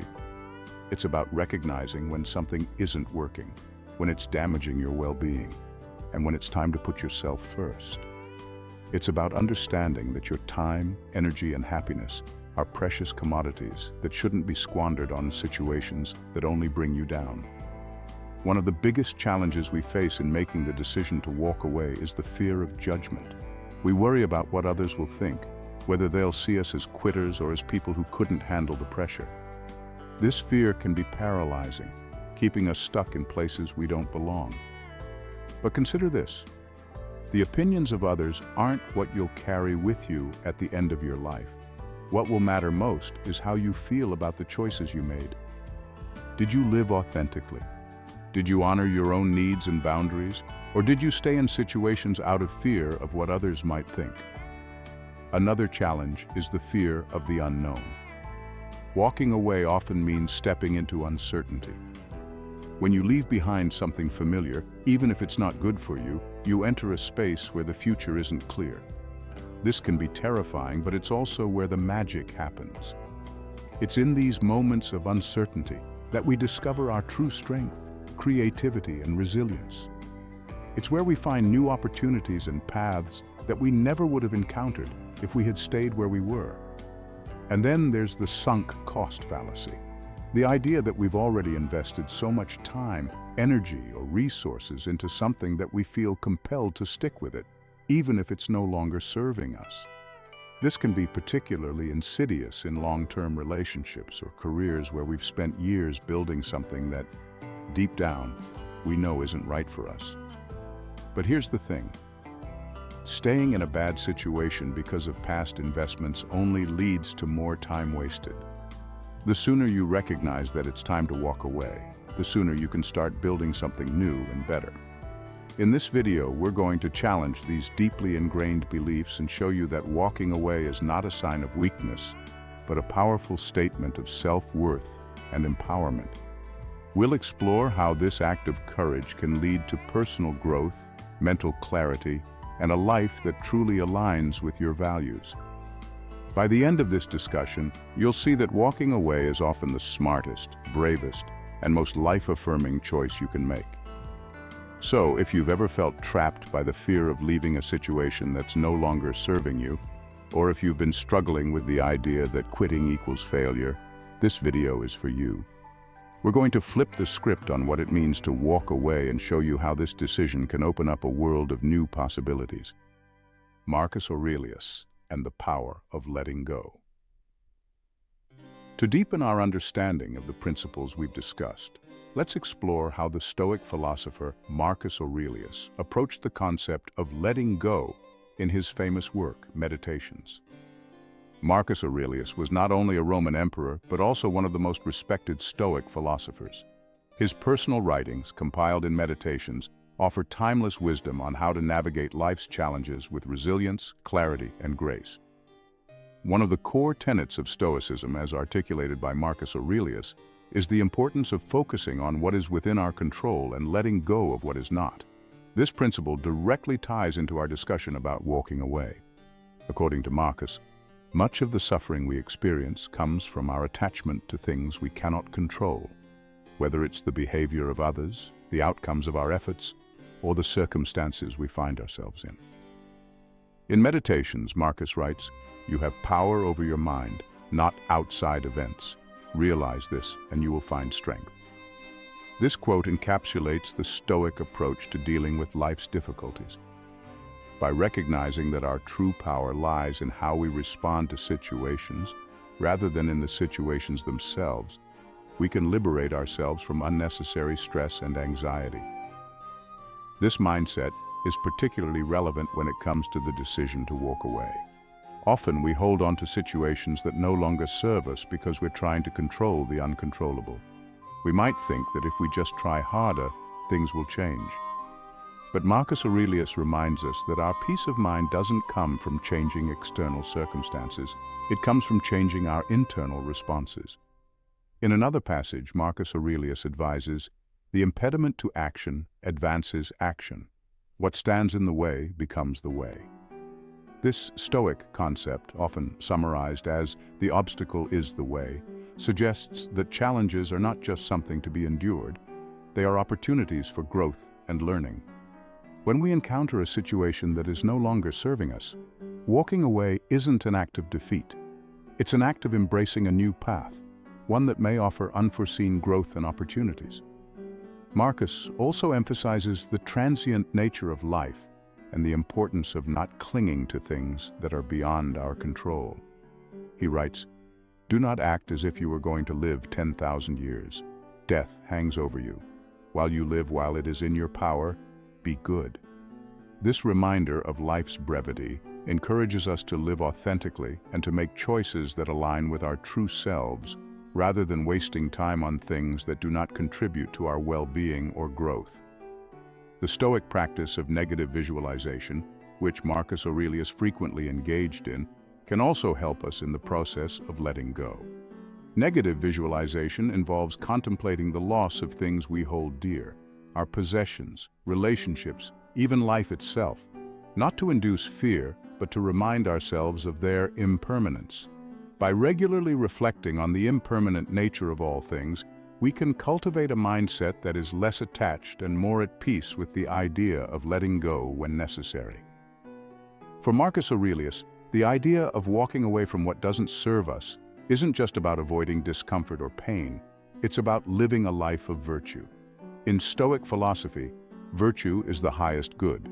It's about recognizing when something isn't working, when it's damaging your well-being, and when it's time to put yourself first. It's about understanding that your time, energy, and happiness are precious commodities that shouldn't be squandered on situations that only bring you down. One of the biggest challenges we face in making the decision to walk away is the fear of judgment. We worry about what others will think, whether they'll see us as quitters or as people who couldn't handle the pressure. This fear can be paralyzing, keeping us stuck in places we don't belong. But consider this. The opinions of others aren't what you'll carry with you at the end of your life. What will matter most is how you feel about the choices you made. Did you live authentically? Did you honor your own needs and boundaries? Or did you stay in situations out of fear of what others might think? Another challenge is the fear of the unknown. Walking away often means stepping into uncertainty. When you leave behind something familiar, even if it's not good for you, you enter a space where the future isn't clear. This can be terrifying, but it's also where the magic happens. It's in these moments of uncertainty that we discover our true strength, creativity, and resilience. It's where we find new opportunities and paths that we never would have encountered if we had stayed where we were. And then there's the sunk cost fallacy. The idea that we've already invested so much time, energy, or resources into something that we feel compelled to stick with it, even if it's no longer serving us. This can be particularly insidious in long-term relationships or careers where we've spent years building something that, deep down, we know isn't right for us. But here's the thing. Staying in a bad situation because of past investments only leads to more time wasted. The sooner you recognize that it's time to walk away, the sooner you can start building something new and better. In this video, we're going to challenge these deeply ingrained beliefs and show you that walking away is not a sign of weakness, but a powerful statement of self-worth and empowerment. We'll explore how this act of courage can lead to personal growth, mental clarity, and a life that truly aligns with your values. By the end of this discussion, you'll see that walking away is often the smartest, bravest, and most life-affirming choice you can make. So, if you've ever felt trapped by the fear of leaving a situation that's no longer serving you, or if you've been struggling with the idea that quitting equals failure, this video is for you. We're going to flip the script on what it means to walk away and show you how this decision can open up a world of new possibilities. Marcus Aurelius and the power of letting go. To deepen our understanding of the principles we've discussed, let's explore how the Stoic philosopher Marcus Aurelius approached the concept of letting go in his famous work, Meditations. Marcus Aurelius was not only a Roman emperor, but also one of the most respected Stoic philosophers. His personal writings, compiled in Meditations, offer timeless wisdom on how to navigate life's challenges with resilience, clarity, and grace. One of the core tenets of Stoicism, as articulated by Marcus Aurelius, is the importance of focusing on what is within our control and letting go of what is not. This principle directly ties into our discussion about walking away. According to Marcus, much of the suffering we experience comes from our attachment to things we cannot control, whether it's the behavior of others, the outcomes of our efforts, or the circumstances we find ourselves in. In Meditations, Marcus writes, "You have power over your mind, not outside events. Realize this, and you will find strength." This quote encapsulates the Stoic approach to dealing with life's difficulties. By recognizing that our true power lies in how we respond to situations, rather than in the situations themselves, we can liberate ourselves from unnecessary stress and anxiety. This mindset is particularly relevant when it comes to the decision to walk away. Often we hold on to situations that no longer serve us because we're trying to control the uncontrollable. We might think that if we just try harder, things will change. But Marcus Aurelius reminds us that our peace of mind doesn't come from changing external circumstances. It comes from changing our internal responses. In another passage, Marcus Aurelius advises, "The impediment to action advances action. What stands in the way becomes the way." This Stoic concept, often summarized as "the obstacle is the way," suggests that challenges are not just something to be endured, they are opportunities for growth and learning. When we encounter a situation that is no longer serving us, walking away isn't an act of defeat. It's an act of embracing a new path, one that may offer unforeseen growth and opportunities. Marcus also emphasizes the transient nature of life and the importance of not clinging to things that are beyond our control. He writes, "Do not act as if you were going to live 10,000 years. Death hangs over you. While you live while it is in your power, be good." This reminder of life's brevity encourages us to live authentically and to make choices that align with our true selves, rather than wasting time on things that do not contribute to our well-being or growth. The Stoic practice of negative visualization, which Marcus Aurelius frequently engaged in, can also help us in the process of letting go. Negative visualization involves contemplating the loss of things we hold dear, our possessions, relationships, even life itself, not to induce fear, but to remind ourselves of their impermanence. By regularly reflecting on the impermanent nature of all things, we can cultivate a mindset that is less attached and more at peace with the idea of letting go when necessary. For Marcus Aurelius, the idea of walking away from what doesn't serve us isn't just about avoiding discomfort or pain, it's about living a life of virtue. In Stoic philosophy, virtue is the highest good,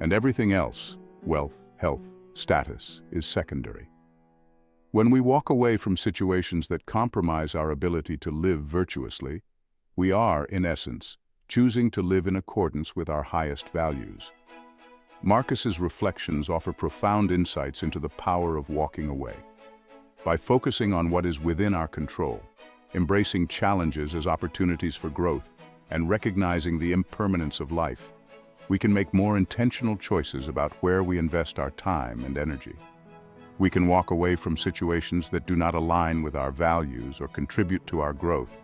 and everything else, wealth, health, status, is secondary. When we walk away from situations that compromise our ability to live virtuously, we are, in essence, choosing to live in accordance with our highest values. Marcus's reflections offer profound insights into the power of walking away. By focusing on what is within our control, embracing challenges as opportunities for growth, and recognizing the impermanence of life, we can make more intentional choices about where we invest our time and energy. We can walk away from situations that do not align with our values or contribute to our growth,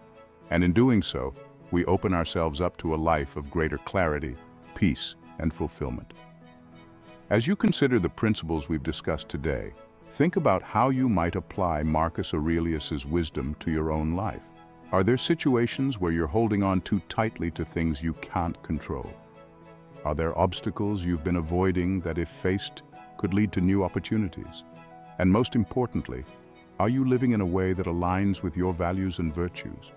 and in doing so, we open ourselves up to a life of greater clarity, peace, and fulfillment. As you consider the principles we've discussed today, think about how you might apply Marcus Aurelius's wisdom to your own life. Are there situations where you're holding on too tightly to things you can't control? Are there obstacles you've been avoiding that, if faced, could lead to new opportunities? And most importantly, are you living in a way that aligns with your values and virtues?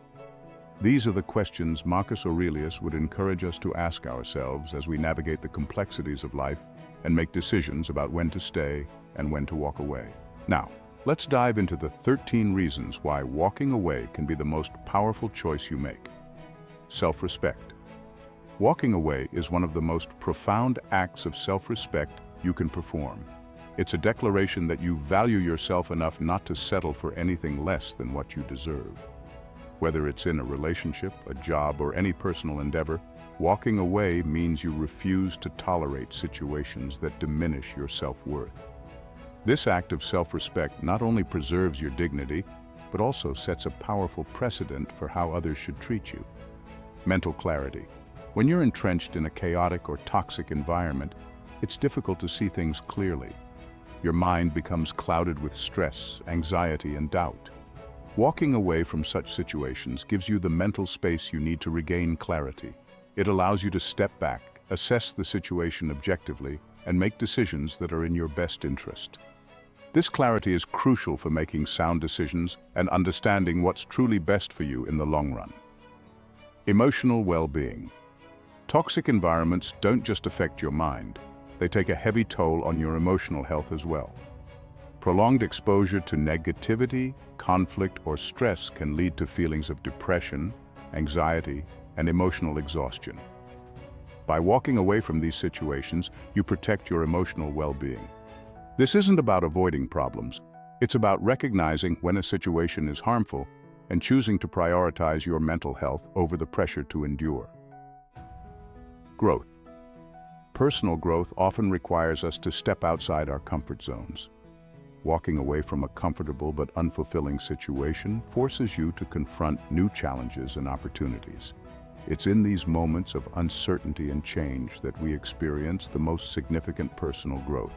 These are the questions Marcus Aurelius would encourage us to ask ourselves as we navigate the complexities of life and make decisions about when to stay and when to walk away. Now, let's dive into the 13 reasons why walking away can be the most powerful choice you make. Self-respect. Walking away is one of the most profound acts of self-respect you can perform. It's a declaration that you value yourself enough not to settle for anything less than what you deserve. Whether it's in a relationship, a job, or any personal endeavor, walking away means you refuse to tolerate situations that diminish your self-worth. This act of self-respect not only preserves your dignity, but also sets a powerful precedent for how others should treat you. Mental clarity. When you're entrenched in a chaotic or toxic environment, it's difficult to see things clearly. Your mind becomes clouded with stress, anxiety, and doubt. Walking away from such situations gives you the mental space you need to regain clarity. It allows you to step back, assess the situation objectively, and make decisions that are in your best interest. This clarity is crucial for making sound decisions and understanding what's truly best for you in the long run. Emotional well-being. Toxic environments don't just affect your mind, they take a heavy toll on your emotional health as well. Prolonged exposure to negativity, conflict, or stress can lead to feelings of depression, anxiety, and emotional exhaustion. By walking away from these situations, you protect your emotional well-being. This isn't about avoiding problems. It's about recognizing when a situation is harmful and choosing to prioritize your mental health over the pressure to endure. Growth. Personal growth often requires us to step outside our comfort zones. Walking away from a comfortable but unfulfilling situation forces you to confront new challenges and opportunities. It's in these moments of uncertainty and change that we experience the most significant personal growth.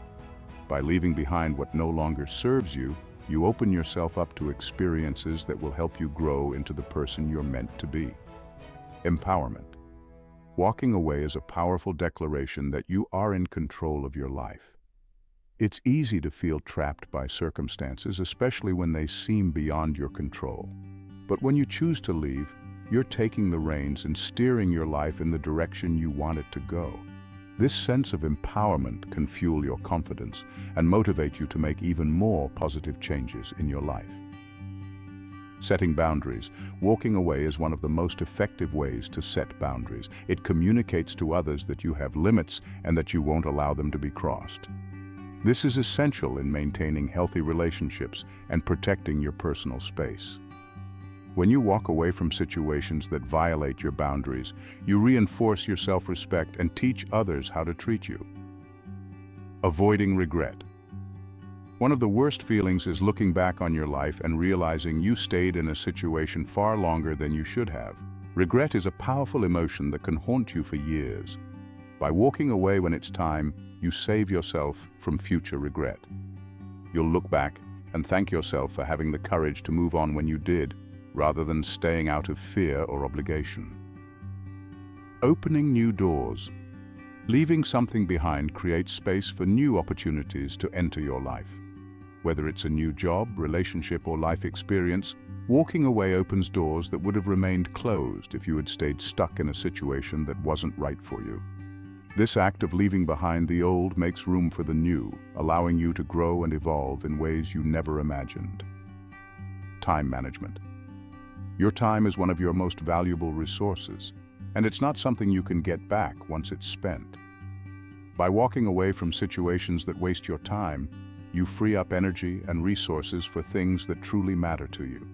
By leaving behind what no longer serves you, you open yourself up to experiences that will help you grow into the person you're meant to be. Empowerment. Walking away is a powerful declaration that you are in control of your life. It's easy to feel trapped by circumstances, especially when they seem beyond your control. But when you choose to leave, you're taking the reins and steering your life in the direction you want it to go. This sense of empowerment can fuel your confidence and motivate you to make even more positive changes in your life. Setting boundaries. Walking away is one of the most effective ways to set boundaries. It communicates to others that you have limits and that you won't allow them to be crossed. This is essential in maintaining healthy relationships and protecting your personal space. When you walk away from situations that violate your boundaries, you reinforce your self-respect and teach others how to treat you. Avoiding regret. One of the worst feelings is looking back on your life and realizing you stayed in a situation far longer than you should have. Regret is a powerful emotion that can haunt you for years. By walking away when it's time, you save yourself from future regret. You'll look back and thank yourself for having the courage to move on when you did, rather than staying out of fear or obligation. Opening new doors. Leaving something behind creates space for new opportunities to enter your life. Whether it's a new job, relationship, or life experience, walking away opens doors that would have remained closed if you had stayed stuck in a situation that wasn't right for you. This act of leaving behind the old makes room for the new, allowing you to grow and evolve in ways you never imagined. Time management. Your time is one of your most valuable resources, and it's not something you can get back once it's spent. By walking away from situations that waste your time, you free up energy and resources for things that truly matter to you.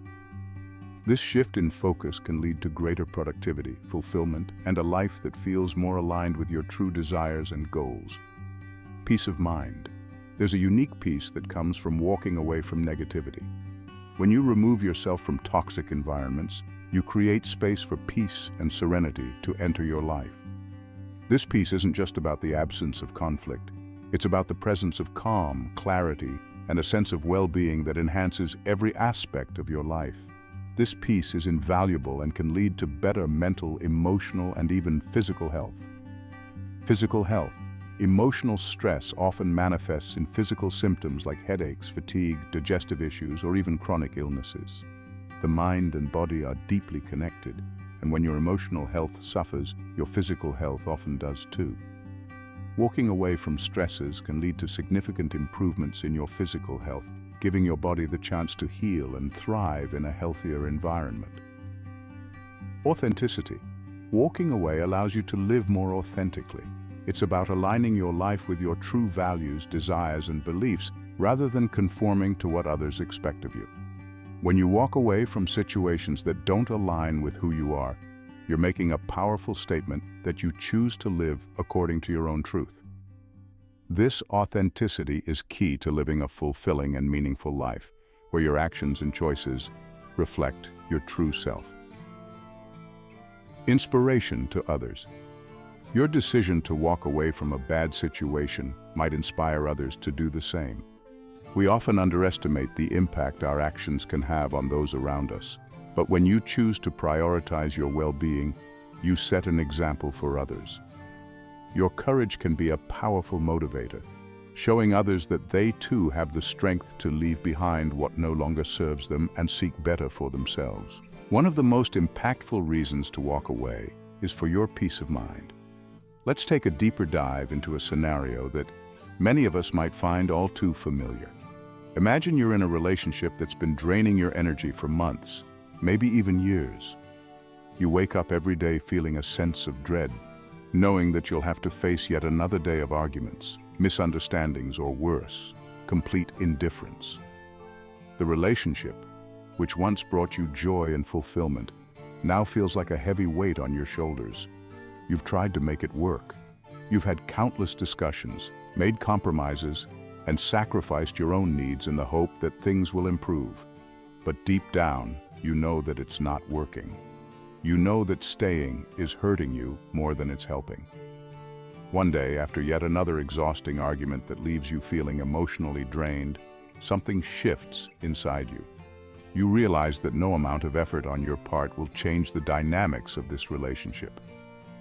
This shift in focus can lead to greater productivity, fulfillment, and a life that feels more aligned with your true desires and goals. Peace of mind. There's a unique peace that comes from walking away from negativity. When you remove yourself from toxic environments, you create space for peace and serenity to enter your life. This peace isn't just about the absence of conflict. It's about the presence of calm, clarity, and a sense of well-being that enhances every aspect of your life. This peace is invaluable and can lead to better mental, emotional, and even physical health. Physical health. Emotional stress often manifests in physical symptoms like headaches, fatigue, digestive issues, or even chronic illnesses. The mind and body are deeply connected, and when your emotional health suffers, your physical health often does too. Walking away from stresses can lead to significant improvements in your physical health, giving your body the chance to heal and thrive in a healthier environment. Authenticity. Walking away allows you to live more authentically. It's about aligning your life with your true values, desires, and beliefs, rather than conforming to what others expect of you. When you walk away from situations that don't align with who you are, you're making a powerful statement that you choose to live according to your own truth. This authenticity is key to living a fulfilling and meaningful life, where your actions and choices reflect your true self. Inspiration to others. Your decision to walk away from a bad situation might inspire others to do the same. We often underestimate the impact our actions can have on those around us. But when you choose to prioritize your well-being, you set an example for others. Your courage can be a powerful motivator, showing others that they too have the strength to leave behind what no longer serves them and seek better for themselves. One of the most impactful reasons to walk away is for your peace of mind. Let's take a deeper dive into a scenario that many of us might find all too familiar. Imagine you're in a relationship that's been draining your energy for months, maybe even years. You wake up every day feeling a sense of dread, knowing that you'll have to face yet another day of arguments, misunderstandings, or worse. complete indifference. The relationship, which once brought you joy and fulfillment, now feels like a heavy weight on your shoulders. You've tried to make it work. You've had countless discussions, made compromises, and sacrificed your own needs in the hope that things will improve. But deep down, you know that it's not working. You know that staying is hurting you more than it's helping. One day, after yet another exhausting argument that leaves you feeling emotionally drained, something shifts inside you. You realize that no amount of effort on your part will change the dynamics of this relationship.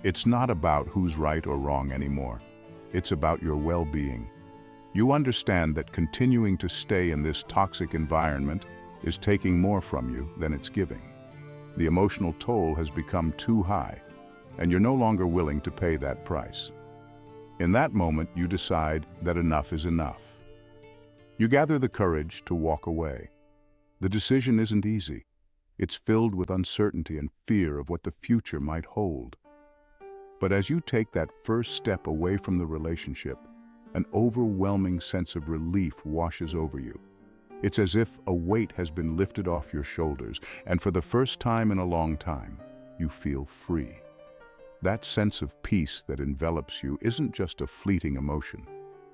It's not about who's right or wrong anymore. It's about your well-being. You understand that continuing to stay in this toxic environment is taking more from you than it's giving. The emotional toll has become too high, and you're no longer willing to pay that price. In that moment, you decide that enough is enough. You gather the courage to walk away. The decision isn't easy. It's filled with uncertainty and fear of what the future might hold. But as you take that first step away from the relationship, an overwhelming sense of relief washes over you. It's as if a weight has been lifted off your shoulders, and for the first time in a long time, you feel free. That sense of peace that envelops you isn't just a fleeting emotion.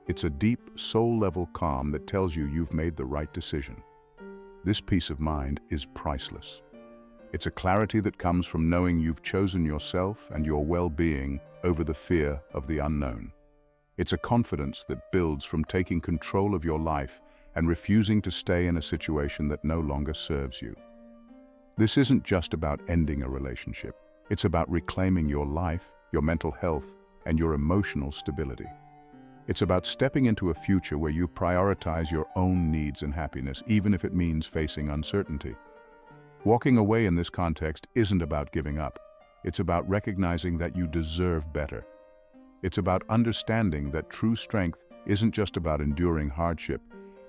It's a deep, soul-level calm that tells you you've made the right decision. This peace of mind is priceless. It's a clarity that comes from knowing you've chosen yourself and your well-being over the fear of the unknown. It's a confidence that builds from taking control of your life and refusing to stay in a situation that no longer serves you. This isn't just about ending a relationship. It's about reclaiming your life, your mental health, and your emotional stability. It's about stepping into a future where you prioritize your own needs and happiness, even if it means facing uncertainty. Walking away in this context isn't about giving up. It's about recognizing that you deserve better. It's about understanding that true strength isn't just about enduring hardship.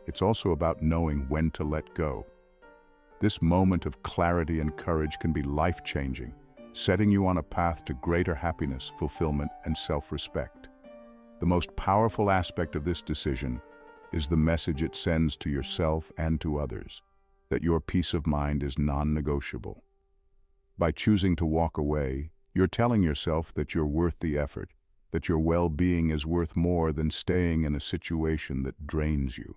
It's also about knowing when to let go. This moment of clarity and courage can be life-changing, setting you on a path to greater happiness, fulfillment, and self-respect. The most powerful aspect of this decision is the message it sends to yourself and to others, that your peace of mind is non-negotiable. By choosing to walk away, you're telling yourself that you're worth the effort, that your well-being is worth more than staying in a situation that drains you.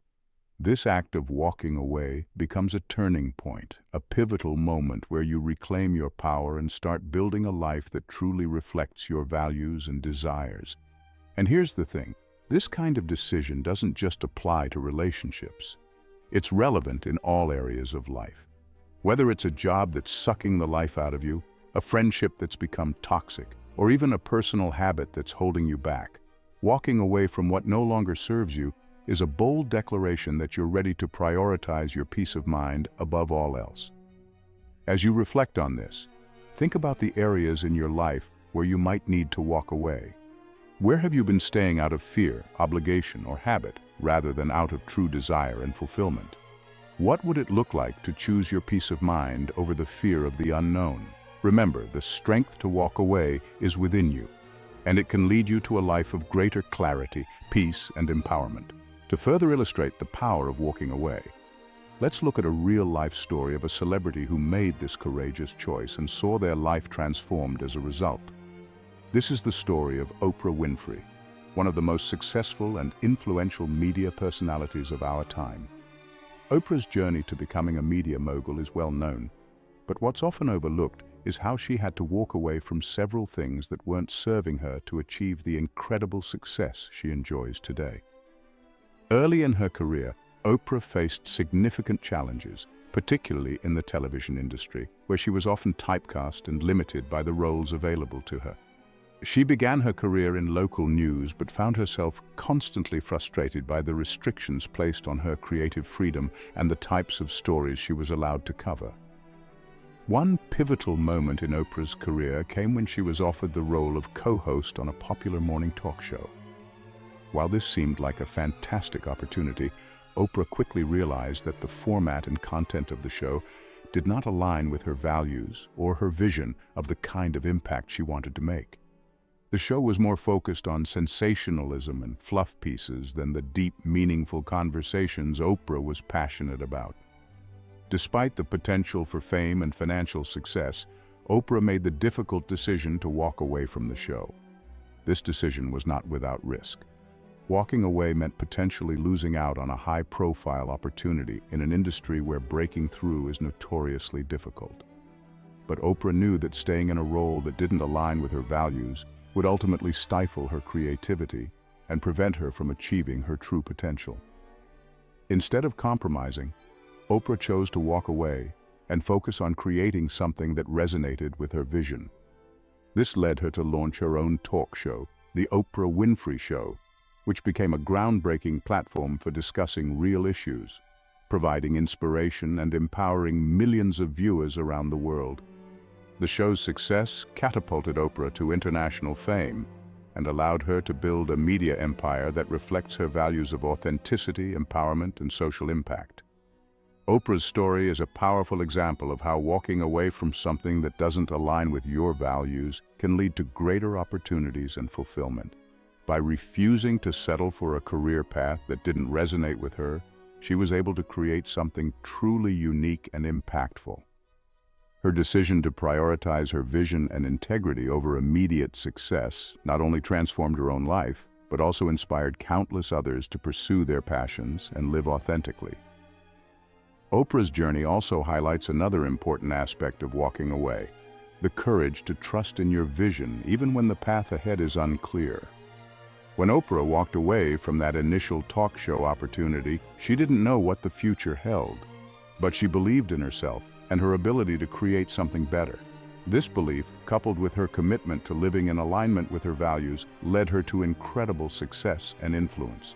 This act of walking away becomes a turning point, a pivotal moment where you reclaim your power and start building a life that truly reflects your values and desires. And here's the thing, this kind of decision doesn't just apply to relationships. It's relevant in all areas of life. Whether it's a job that's sucking the life out of you, a friendship that's become toxic, or even a personal habit that's holding you back, walking away from what no longer serves you is a bold declaration that you're ready to prioritize your peace of mind above all else. As you reflect on this, think about the areas in your life where you might need to walk away. Where have you been staying out of fear, obligation, or habit, rather than out of true desire and fulfillment? What would it look like to choose your peace of mind over the fear of the unknown? Remember, the strength to walk away is within you, and it can lead you to a life of greater clarity, peace, and empowerment. To further illustrate the power of walking away, let's look at a real-life story of a celebrity who made this courageous choice and saw their life transformed as a result. This is the story of Oprah Winfrey, one of the most successful and influential media personalities of our time. Oprah's journey to becoming a media mogul is well known, but what's often overlooked is how she had to walk away from several things that weren't serving her to achieve the incredible success she enjoys today. Early in her career, Oprah faced significant challenges, particularly in the television industry, where she was often typecast and limited by the roles available to her. She began her career in local news but found herself constantly frustrated by the restrictions placed on her creative freedom and the types of stories she was allowed to cover. One pivotal moment in Oprah's career came when she was offered the role of co-host on a popular morning talk show. While this seemed like a fantastic opportunity, Oprah quickly realized that the format and content of the show did not align with her values or her vision of the kind of impact she wanted to make. The show was more focused on sensationalism and fluff pieces than the deep, meaningful conversations Oprah was passionate about. Despite the potential for fame and financial success, Oprah made the difficult decision to walk away from the show. This decision was not without risk. Walking away meant potentially losing out on a high-profile opportunity in an industry where breaking through is notoriously difficult. But Oprah knew that staying in a role that didn't align with her values would ultimately stifle her creativity and prevent her from achieving her true potential. Instead of compromising, Oprah chose to walk away and focus on creating something that resonated with her vision. This led her to launch her own talk show, The Oprah Winfrey Show, which became a groundbreaking platform for discussing real issues, providing inspiration and empowering millions of viewers around the world. The show's success catapulted Oprah to international fame and allowed her to build a media empire that reflects her values of authenticity, empowerment, and social impact. Oprah's story is a powerful example of how walking away from something that doesn't align with your values can lead to greater opportunities and fulfillment. By refusing to settle for a career path that didn't resonate with her, she was able to create something truly unique and impactful. Her decision to prioritize her vision and integrity over immediate success not only transformed her own life, but also inspired countless others to pursue their passions and live authentically. Oprah's journey also highlights another important aspect of walking away: the courage to trust in your vision even when the path ahead is unclear. When Oprah walked away from that initial talk show opportunity, she didn't know what the future held, but she believed in herself and her ability to create something better. This belief, coupled with her commitment to living in alignment with her values, led her to incredible success and influence.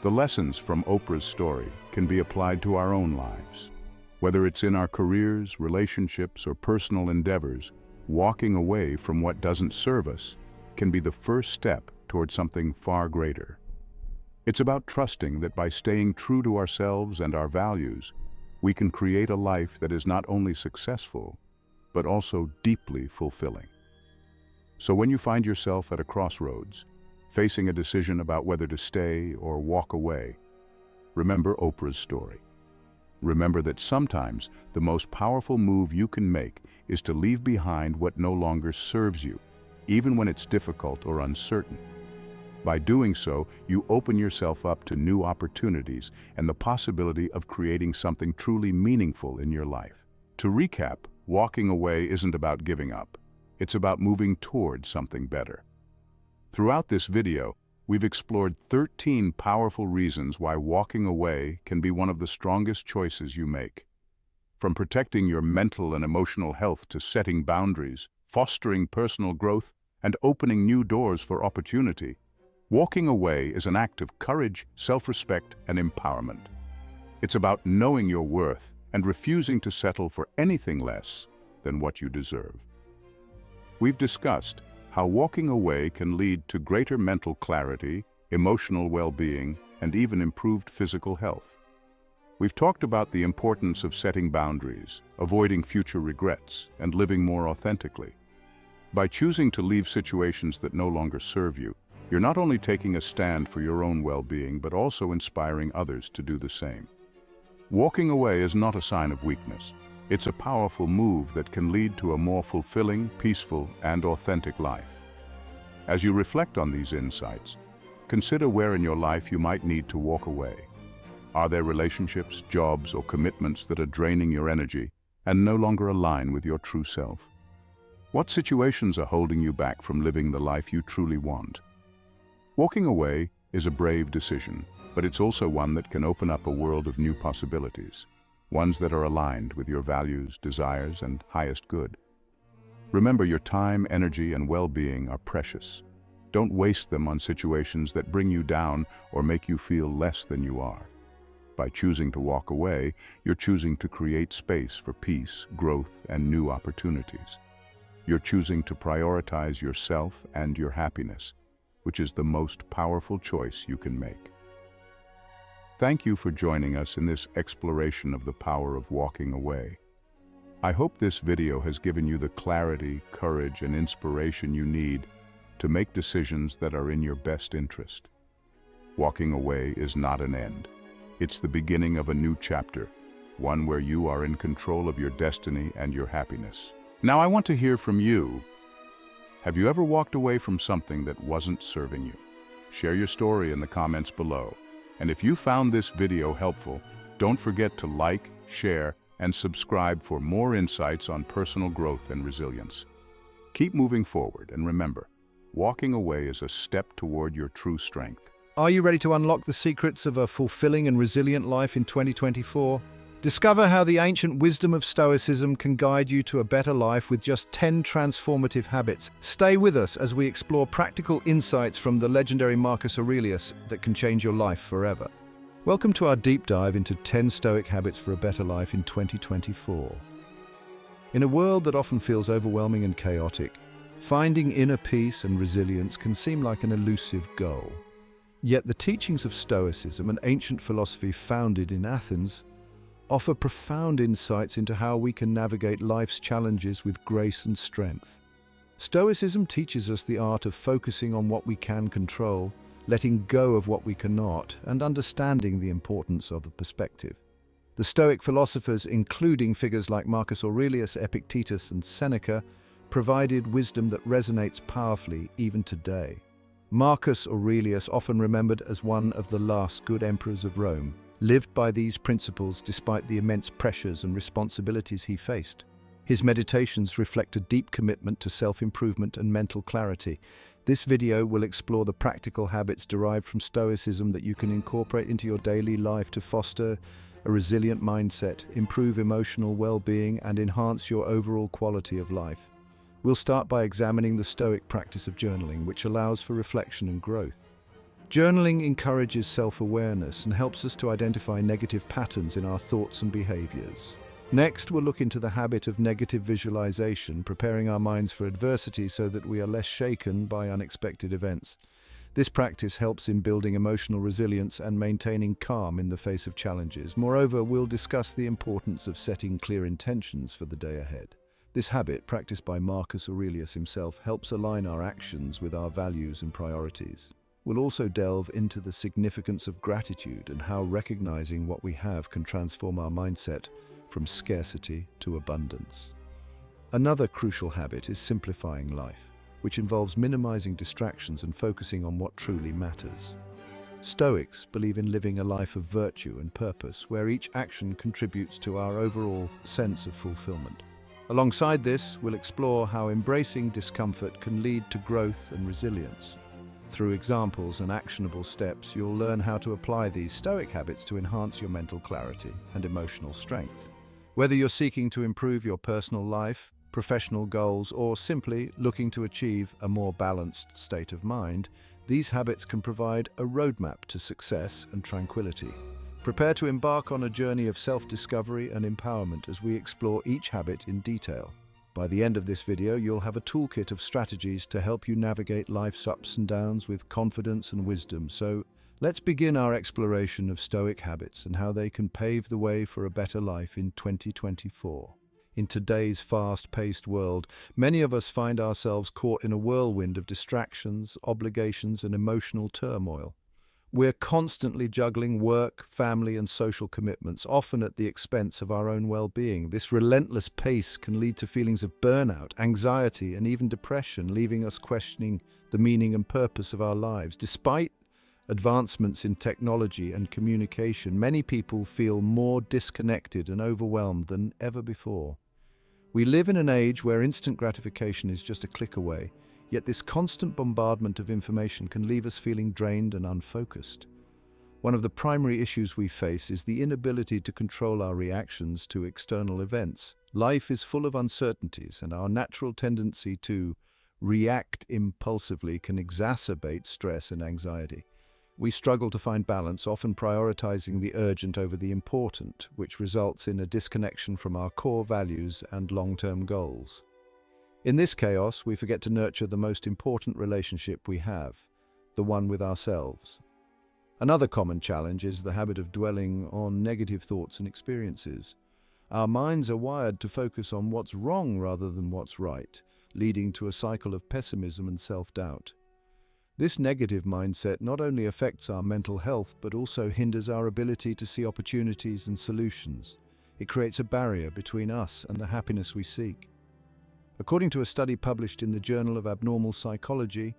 The lessons from Oprah's story can be applied to our own lives. Whether it's in our careers, relationships, or personal endeavors, walking away from what doesn't serve us can be the first step towards something far greater. It's about trusting that by staying true to ourselves and our values, we can create a life that is not only successful, but also deeply fulfilling. So when you find yourself at a crossroads, facing a decision about whether to stay or walk away, remember Oprah's story. Remember that sometimes the most powerful move you can make is to leave behind what no longer serves you, even when it's difficult or uncertain. By doing so, you open yourself up to new opportunities and the possibility of creating something truly meaningful in your life. To recap, walking away isn't about giving up. It's about moving towards something better. Throughout this video, we've explored 13 powerful reasons why walking away can be one of the strongest choices you make. From protecting your mental and emotional health to setting boundaries, fostering personal growth, and opening new doors for opportunity, walking away is an act of courage, self-respect, and empowerment. It's about knowing your worth and refusing to settle for anything less than what you deserve. We've discussed how walking away can lead to greater mental clarity, emotional well-being, and even improved physical health. We've talked about the importance of setting boundaries, avoiding future regrets, and living more authentically. By choosing to leave situations that no longer serve you, you're not only taking a stand for your own well-being, but also inspiring others to do the same. Walking away is not a sign of weakness. It's a powerful move that can lead to a more fulfilling, peaceful, and authentic life. As you reflect on these insights, consider where in your life you might need to walk away. Are there relationships, jobs, or commitments that are draining your energy and no longer align with your true self? What situations are holding you back from living the life you truly want? Walking away is a brave decision, but it's also one that can open up a world of new possibilities, ones that are aligned with your values, desires, and highest good. Remember, your time, energy, and well-being are precious. Don't waste them on situations that bring you down or make you feel less than you are. By choosing to walk away, you're choosing to create space for peace, growth, and new opportunities. You're choosing to prioritize yourself and your happiness, which is the most powerful choice you can make. Thank you for joining us in this exploration of the power of walking away. I hope this video has given you the clarity, courage, and inspiration you need to make decisions that are in your best interest. Walking away is not an end. It's the beginning of a new chapter, one where you are in control of your destiny and your happiness. Now I want to hear from you. Have you ever walked away from something that wasn't serving you? Share your story in the comments below. And if you found this video helpful, don't forget to like, share, and subscribe for more insights on personal growth and resilience. Keep moving forward, and remember, walking away is a step toward your true strength. Are you ready to unlock the secrets of a fulfilling and resilient life in 2024? Discover how the ancient wisdom of Stoicism can guide you to a better life with just 10 transformative habits. Stay with us as we explore practical insights from the legendary Marcus Aurelius that can change your life forever. Welcome to our deep dive into 10 Stoic habits for a better life in 2024. In a world that often feels overwhelming and chaotic, finding inner peace and resilience can seem like an elusive goal. Yet the teachings of Stoicism, an ancient philosophy founded in Athens, offer profound insights into how we can navigate life's challenges with grace and strength. Stoicism teaches us the art of focusing on what we can control, letting go of what we cannot, and understanding the importance of the perspective. The Stoic philosophers, including figures like Marcus Aurelius, Epictetus, and Seneca, provided wisdom that resonates powerfully even today. Marcus Aurelius, often remembered as one of the last good emperors of Rome, lived by these principles despite the immense pressures and responsibilities he faced. His meditations reflect a deep commitment to self-improvement and mental clarity. This video will explore the practical habits derived from Stoicism that you can incorporate into your daily life to foster a resilient mindset, improve emotional well-being, and enhance your overall quality of life. We'll start by examining the Stoic practice of journaling, which allows for reflection and growth. Journaling encourages self-awareness and helps us to identify negative patterns in our thoughts and behaviors. Next, we'll look into the habit of negative visualization, preparing our minds for adversity so that we are less shaken by unexpected events. This practice helps in building emotional resilience and maintaining calm in the face of challenges. Moreover, we'll discuss the importance of setting clear intentions for the day ahead. This habit, practiced by Marcus Aurelius himself, helps align our actions with our values and priorities. We'll also delve into the significance of gratitude and how recognizing what we have can transform our mindset from scarcity to abundance. Another crucial habit is simplifying life, which involves minimizing distractions and focusing on what truly matters. Stoics believe in living a life of virtue and purpose, where each action contributes to our overall sense of fulfillment. Alongside this, we'll explore how embracing discomfort can lead to growth and resilience. Through examples and actionable steps, you'll learn how to apply these Stoic habits to enhance your mental clarity and emotional strength. Whether you're seeking to improve your personal life, professional goals, or simply looking to achieve a more balanced state of mind, these habits can provide a roadmap to success and tranquility. Prepare to embark on a journey of self-discovery and empowerment as we explore each habit in detail. By the end of this video, you'll have a toolkit of strategies to help you navigate life's ups and downs with confidence and wisdom. So, let's begin our exploration of Stoic habits and how they can pave the way for a better life in 2024. In today's fast-paced world, many of us find ourselves caught in a whirlwind of distractions, obligations, and emotional turmoil. We're constantly juggling work, family, and social commitments, often at the expense of our own well-being. This relentless pace can lead to feelings of burnout, anxiety, and even depression, leaving us questioning the meaning and purpose of our lives. Despite advancements in technology and communication, many people feel more disconnected and overwhelmed than ever before. We live in an age where instant gratification is just a click away, yet this constant bombardment of information can leave us feeling drained and unfocused. One of the primary issues we face is the inability to control our reactions to external events. Life is full of uncertainties, and our natural tendency to react impulsively can exacerbate stress and anxiety. We struggle to find balance, often prioritizing the urgent over the important, which results in a disconnection from our core values and long-term goals. In this chaos, we forget to nurture the most important relationship we have, the one with ourselves. Another common challenge is the habit of dwelling on negative thoughts and experiences. Our minds are wired to focus on what's wrong rather than what's right. leading to a cycle of pessimism and self-doubt. This negative mindset not only affects our mental health, but also hinders our ability to see opportunities and solutions. It creates a barrier between us and the happiness we seek. According to a study published in the Journal of Abnormal Psychology,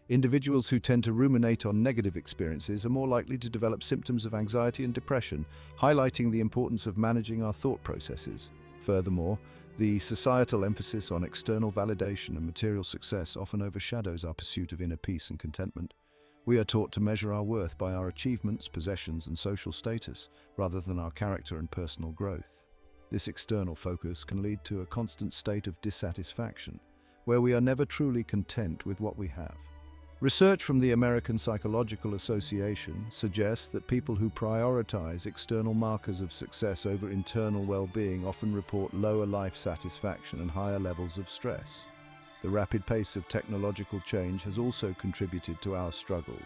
individuals who tend to ruminate on negative experiences are more likely to develop symptoms of anxiety and depression, highlighting the importance of managing our thought processes. Furthermore, the societal emphasis on external validation and material success often overshadows our pursuit of inner peace and contentment. We are taught to measure our worth by our achievements, possessions, and social status, rather than our character and personal growth. This external focus can lead to a constant state of dissatisfaction, where we are never truly content with what we have. Research from the American Psychological Association suggests that people who prioritize external markers of success over internal well-being often report lower life satisfaction and higher levels of stress. The rapid pace of technological change has also contributed to our struggles.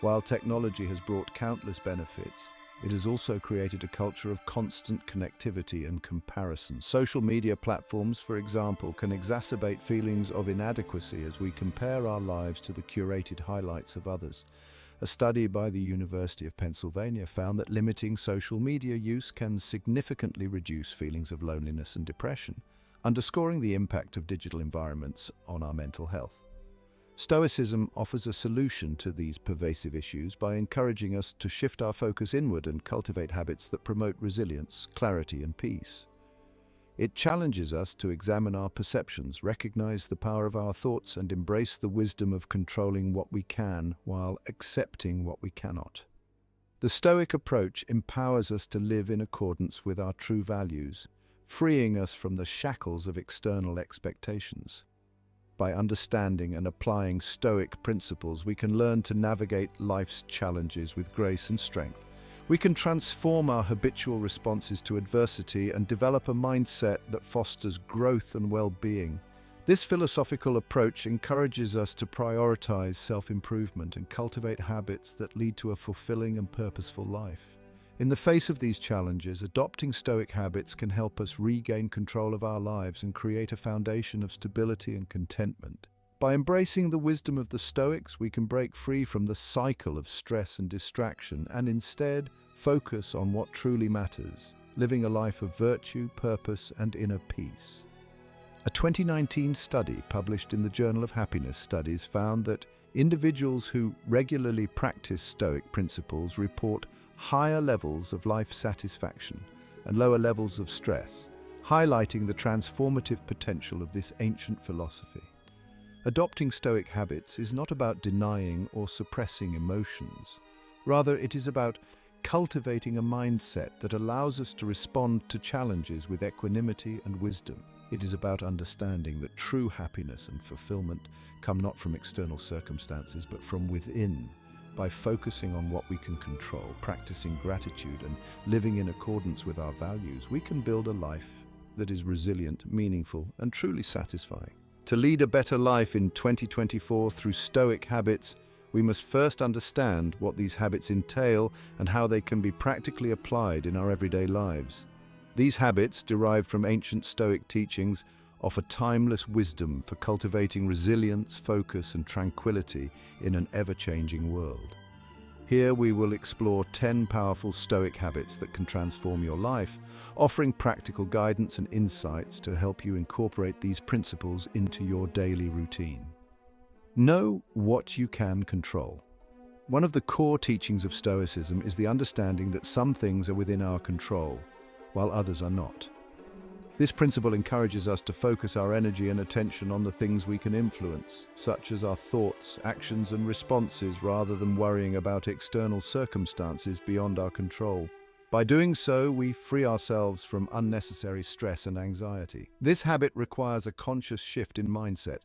While technology has brought countless benefits, it has also created a culture of constant connectivity and comparison. Social media platforms, for example, can exacerbate feelings of inadequacy as we compare our lives to the curated highlights of others. A study by the University of Pennsylvania found that limiting social media use can significantly reduce feelings of loneliness and depression, underscoring the impact of digital environments on our mental health. Stoicism offers a solution to these pervasive issues by encouraging us to shift our focus inward and cultivate habits that promote resilience, clarity, and peace. It challenges us to examine our perceptions, recognize the power of our thoughts, and embrace the wisdom of controlling what we can while accepting what we cannot. The Stoic approach empowers us to live in accordance with our true values, freeing us from the shackles of external expectations. By understanding and applying Stoic principles, we can learn to navigate life's challenges with grace and strength. We can transform our habitual responses to adversity and develop a mindset that fosters growth and well-being. This philosophical approach encourages us to prioritize self-improvement and cultivate habits that lead to a fulfilling and purposeful life. In the face of these challenges, adopting Stoic habits can help us regain control of our lives and create a foundation of stability and contentment. By embracing the wisdom of the Stoics, we can break free from the cycle of stress and distraction and instead focus on what truly matters, living a life of virtue, purpose, and inner peace. A 2019 study published in the Journal of Happiness Studies found that individuals who regularly practice Stoic principles report higher levels of life satisfaction and lower levels of stress, highlighting the transformative potential of this ancient philosophy. Adopting Stoic habits is not about denying or suppressing emotions. Rather, it is about cultivating a mindset that allows us to respond to challenges with equanimity and wisdom. It is about understanding that true happiness and fulfillment come not from external circumstances, but from within. By focusing on what we can control, practicing gratitude, and living in accordance with our values, we can build a life that is resilient, meaningful, and truly satisfying. To lead a better life in 2024 through Stoic habits, we must first understand what these habits entail and how they can be practically applied in our everyday lives. These habits, derived from ancient Stoic teachings, offer timeless wisdom for cultivating resilience, focus, and tranquility in an ever-changing world. Here we will explore 10 powerful Stoic habits that can transform your life, offering practical guidance and insights to help you incorporate these principles into your daily routine. Know what you can control. One of the core teachings of Stoicism is the understanding that some things are within our control, while others are not. This principle encourages us to focus our energy and attention on the things we can influence, such as our thoughts, actions, and responses, rather than worrying about external circumstances beyond our control. By doing so, we free ourselves from unnecessary stress and anxiety. This habit requires a conscious shift in mindset,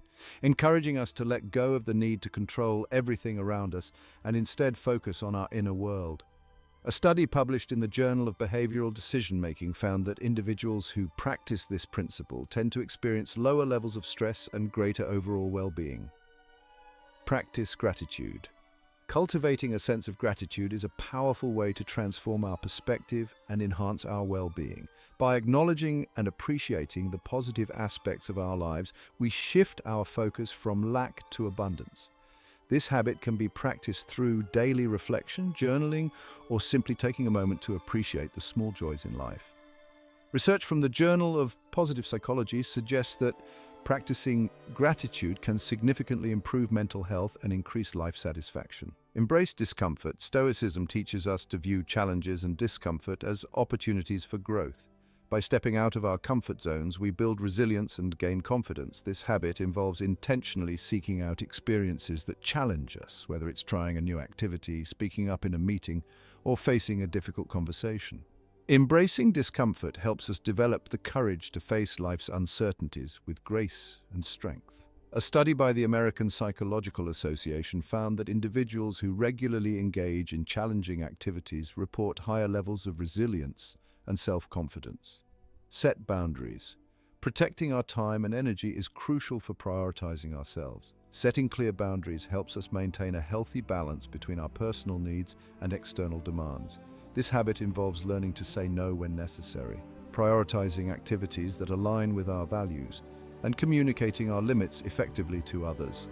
encouraging us to let go of the need to control everything around us and instead focus on our inner world. A study published in the Journal of Behavioral Decision-Making found that individuals who practice this principle tend to experience lower levels of stress and greater overall well-being. Practice gratitude. Cultivating a sense of gratitude is a powerful way to transform our perspective and enhance our well-being. By acknowledging and appreciating the positive aspects of our lives, we shift our focus from lack to abundance. This habit can be practiced through daily reflection, journaling, or simply taking a moment to appreciate the small joys in life. Research from the Journal of Positive Psychology suggests that practicing gratitude can significantly improve mental health and increase life satisfaction. Embrace discomfort. Stoicism teaches us to view challenges and discomfort as opportunities for growth. By stepping out of our comfort zones, we build resilience and gain confidence. This habit involves intentionally seeking out experiences that challenge us, whether it's trying a new activity, speaking up in a meeting, or facing a difficult conversation. Embracing discomfort helps us develop the courage to face life's uncertainties with grace and strength. A study by the American Psychological Association found that individuals who regularly engage in challenging activities report higher levels of resilience and self-confidence. Set boundaries. Protecting our time and energy is crucial for prioritizing ourselves. Setting clear boundaries helps us maintain a healthy balance between our personal needs and external demands. This habit involves learning to say no when necessary, prioritizing activities that align with our values, and communicating our limits effectively to others.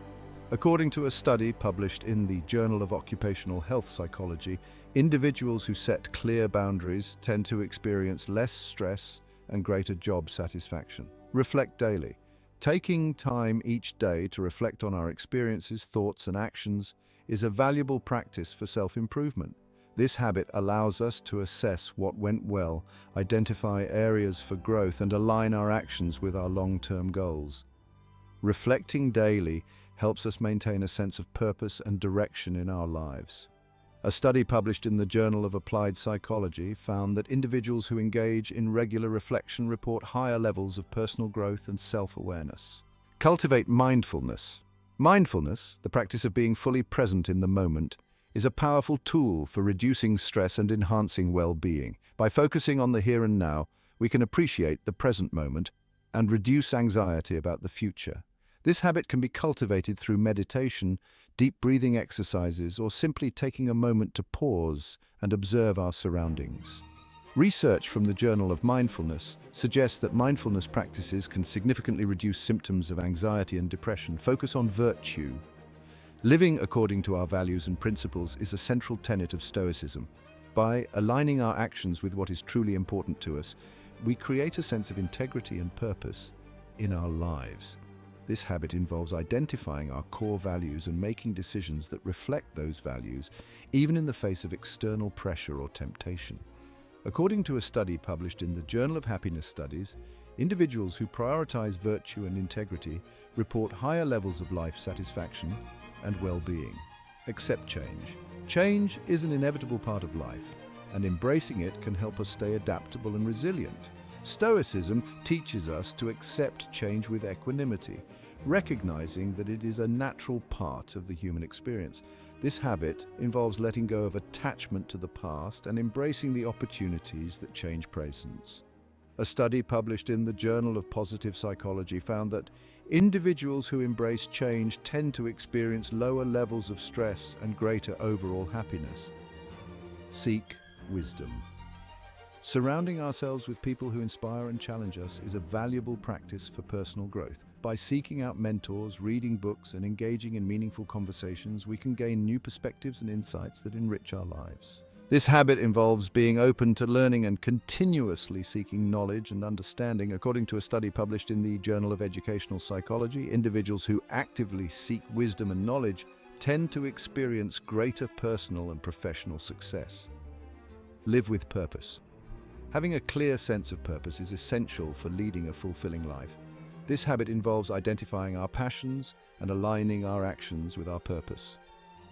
According to a study published in the Journal of Occupational Health Psychology, individuals who set clear boundaries tend to experience less stress and greater job satisfaction. Reflect daily. Taking time each day to reflect on our experiences, thoughts, and actions is a valuable practice for self-improvement. This habit allows us to assess what went well, identify areas for growth, and align our actions with our long-term goals. Reflecting daily helps us maintain a sense of purpose and direction in our lives. A study published in the Journal of Applied Psychology found that individuals who engage in regular reflection report higher levels of personal growth and self-awareness. Cultivate mindfulness. Mindfulness, the practice of being fully present in the moment, is a powerful tool for reducing stress and enhancing well-being. By focusing on the here and now, we can appreciate the present moment and reduce anxiety about the future. This habit can be cultivated through meditation, deep breathing exercises, or simply taking a moment to pause and observe our surroundings. Research from the Journal of Mindfulness suggests that mindfulness practices can significantly reduce symptoms of anxiety and depression. Focus on virtue. Living according to our values and principles is a central tenet of Stoicism. By aligning our actions with what is truly important to us, we create a sense of integrity and purpose in our lives. This habit involves identifying our core values and making decisions that reflect those values, even in the face of external pressure or temptation. According to a study published in the Journal of Happiness Studies, individuals who prioritize virtue and integrity report higher levels of life satisfaction and well-being. Accept change. Change is an inevitable part of life, and embracing it can help us stay adaptable and resilient. Stoicism teaches us to accept change with equanimity, recognizing that it is a natural part of the human experience. This habit involves letting go of attachment to the past and embracing the opportunities that change presents. A study published in the Journal of Positive Psychology found that individuals who embrace change tend to experience lower levels of stress and greater overall happiness. Seek wisdom. Surrounding ourselves with people who inspire and challenge us is a valuable practice for personal growth. By seeking out mentors, reading books, and engaging in meaningful conversations, we can gain new perspectives and insights that enrich our lives. This habit involves being open to learning and continuously seeking knowledge and understanding. According to a study published in the Journal of Educational Psychology, individuals who actively seek wisdom and knowledge tend to experience greater personal and professional success. Live with purpose. Having a clear sense of purpose is essential for leading a fulfilling life. This habit involves identifying our passions and aligning our actions with our purpose.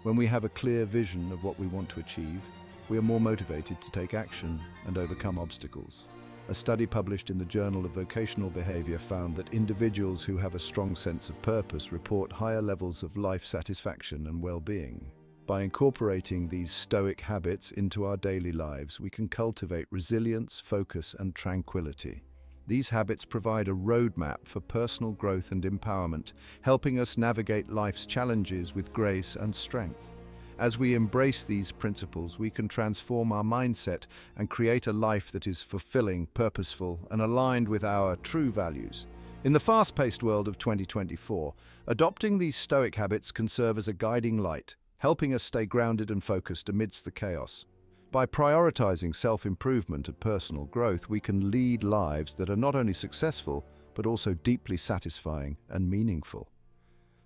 When we have a clear vision of what we want to achieve, we are more motivated to take action and overcome obstacles. A study published in the Journal of Vocational Behavior found that individuals who have a strong sense of purpose report higher levels of life satisfaction and well-being. By incorporating these Stoic habits into our daily lives, we can cultivate resilience, focus, and tranquility. These habits provide a roadmap for personal growth and empowerment, helping us navigate life's challenges with grace and strength. As we embrace these principles, we can transform our mindset and create a life that is fulfilling, purposeful, and aligned with our true values. In the fast-paced world of 2024, adopting these Stoic habits can serve as a guiding light, helping us stay grounded and focused amidst the chaos. By prioritizing self-improvement and personal growth, we can lead lives that are not only successful, but also deeply satisfying and meaningful.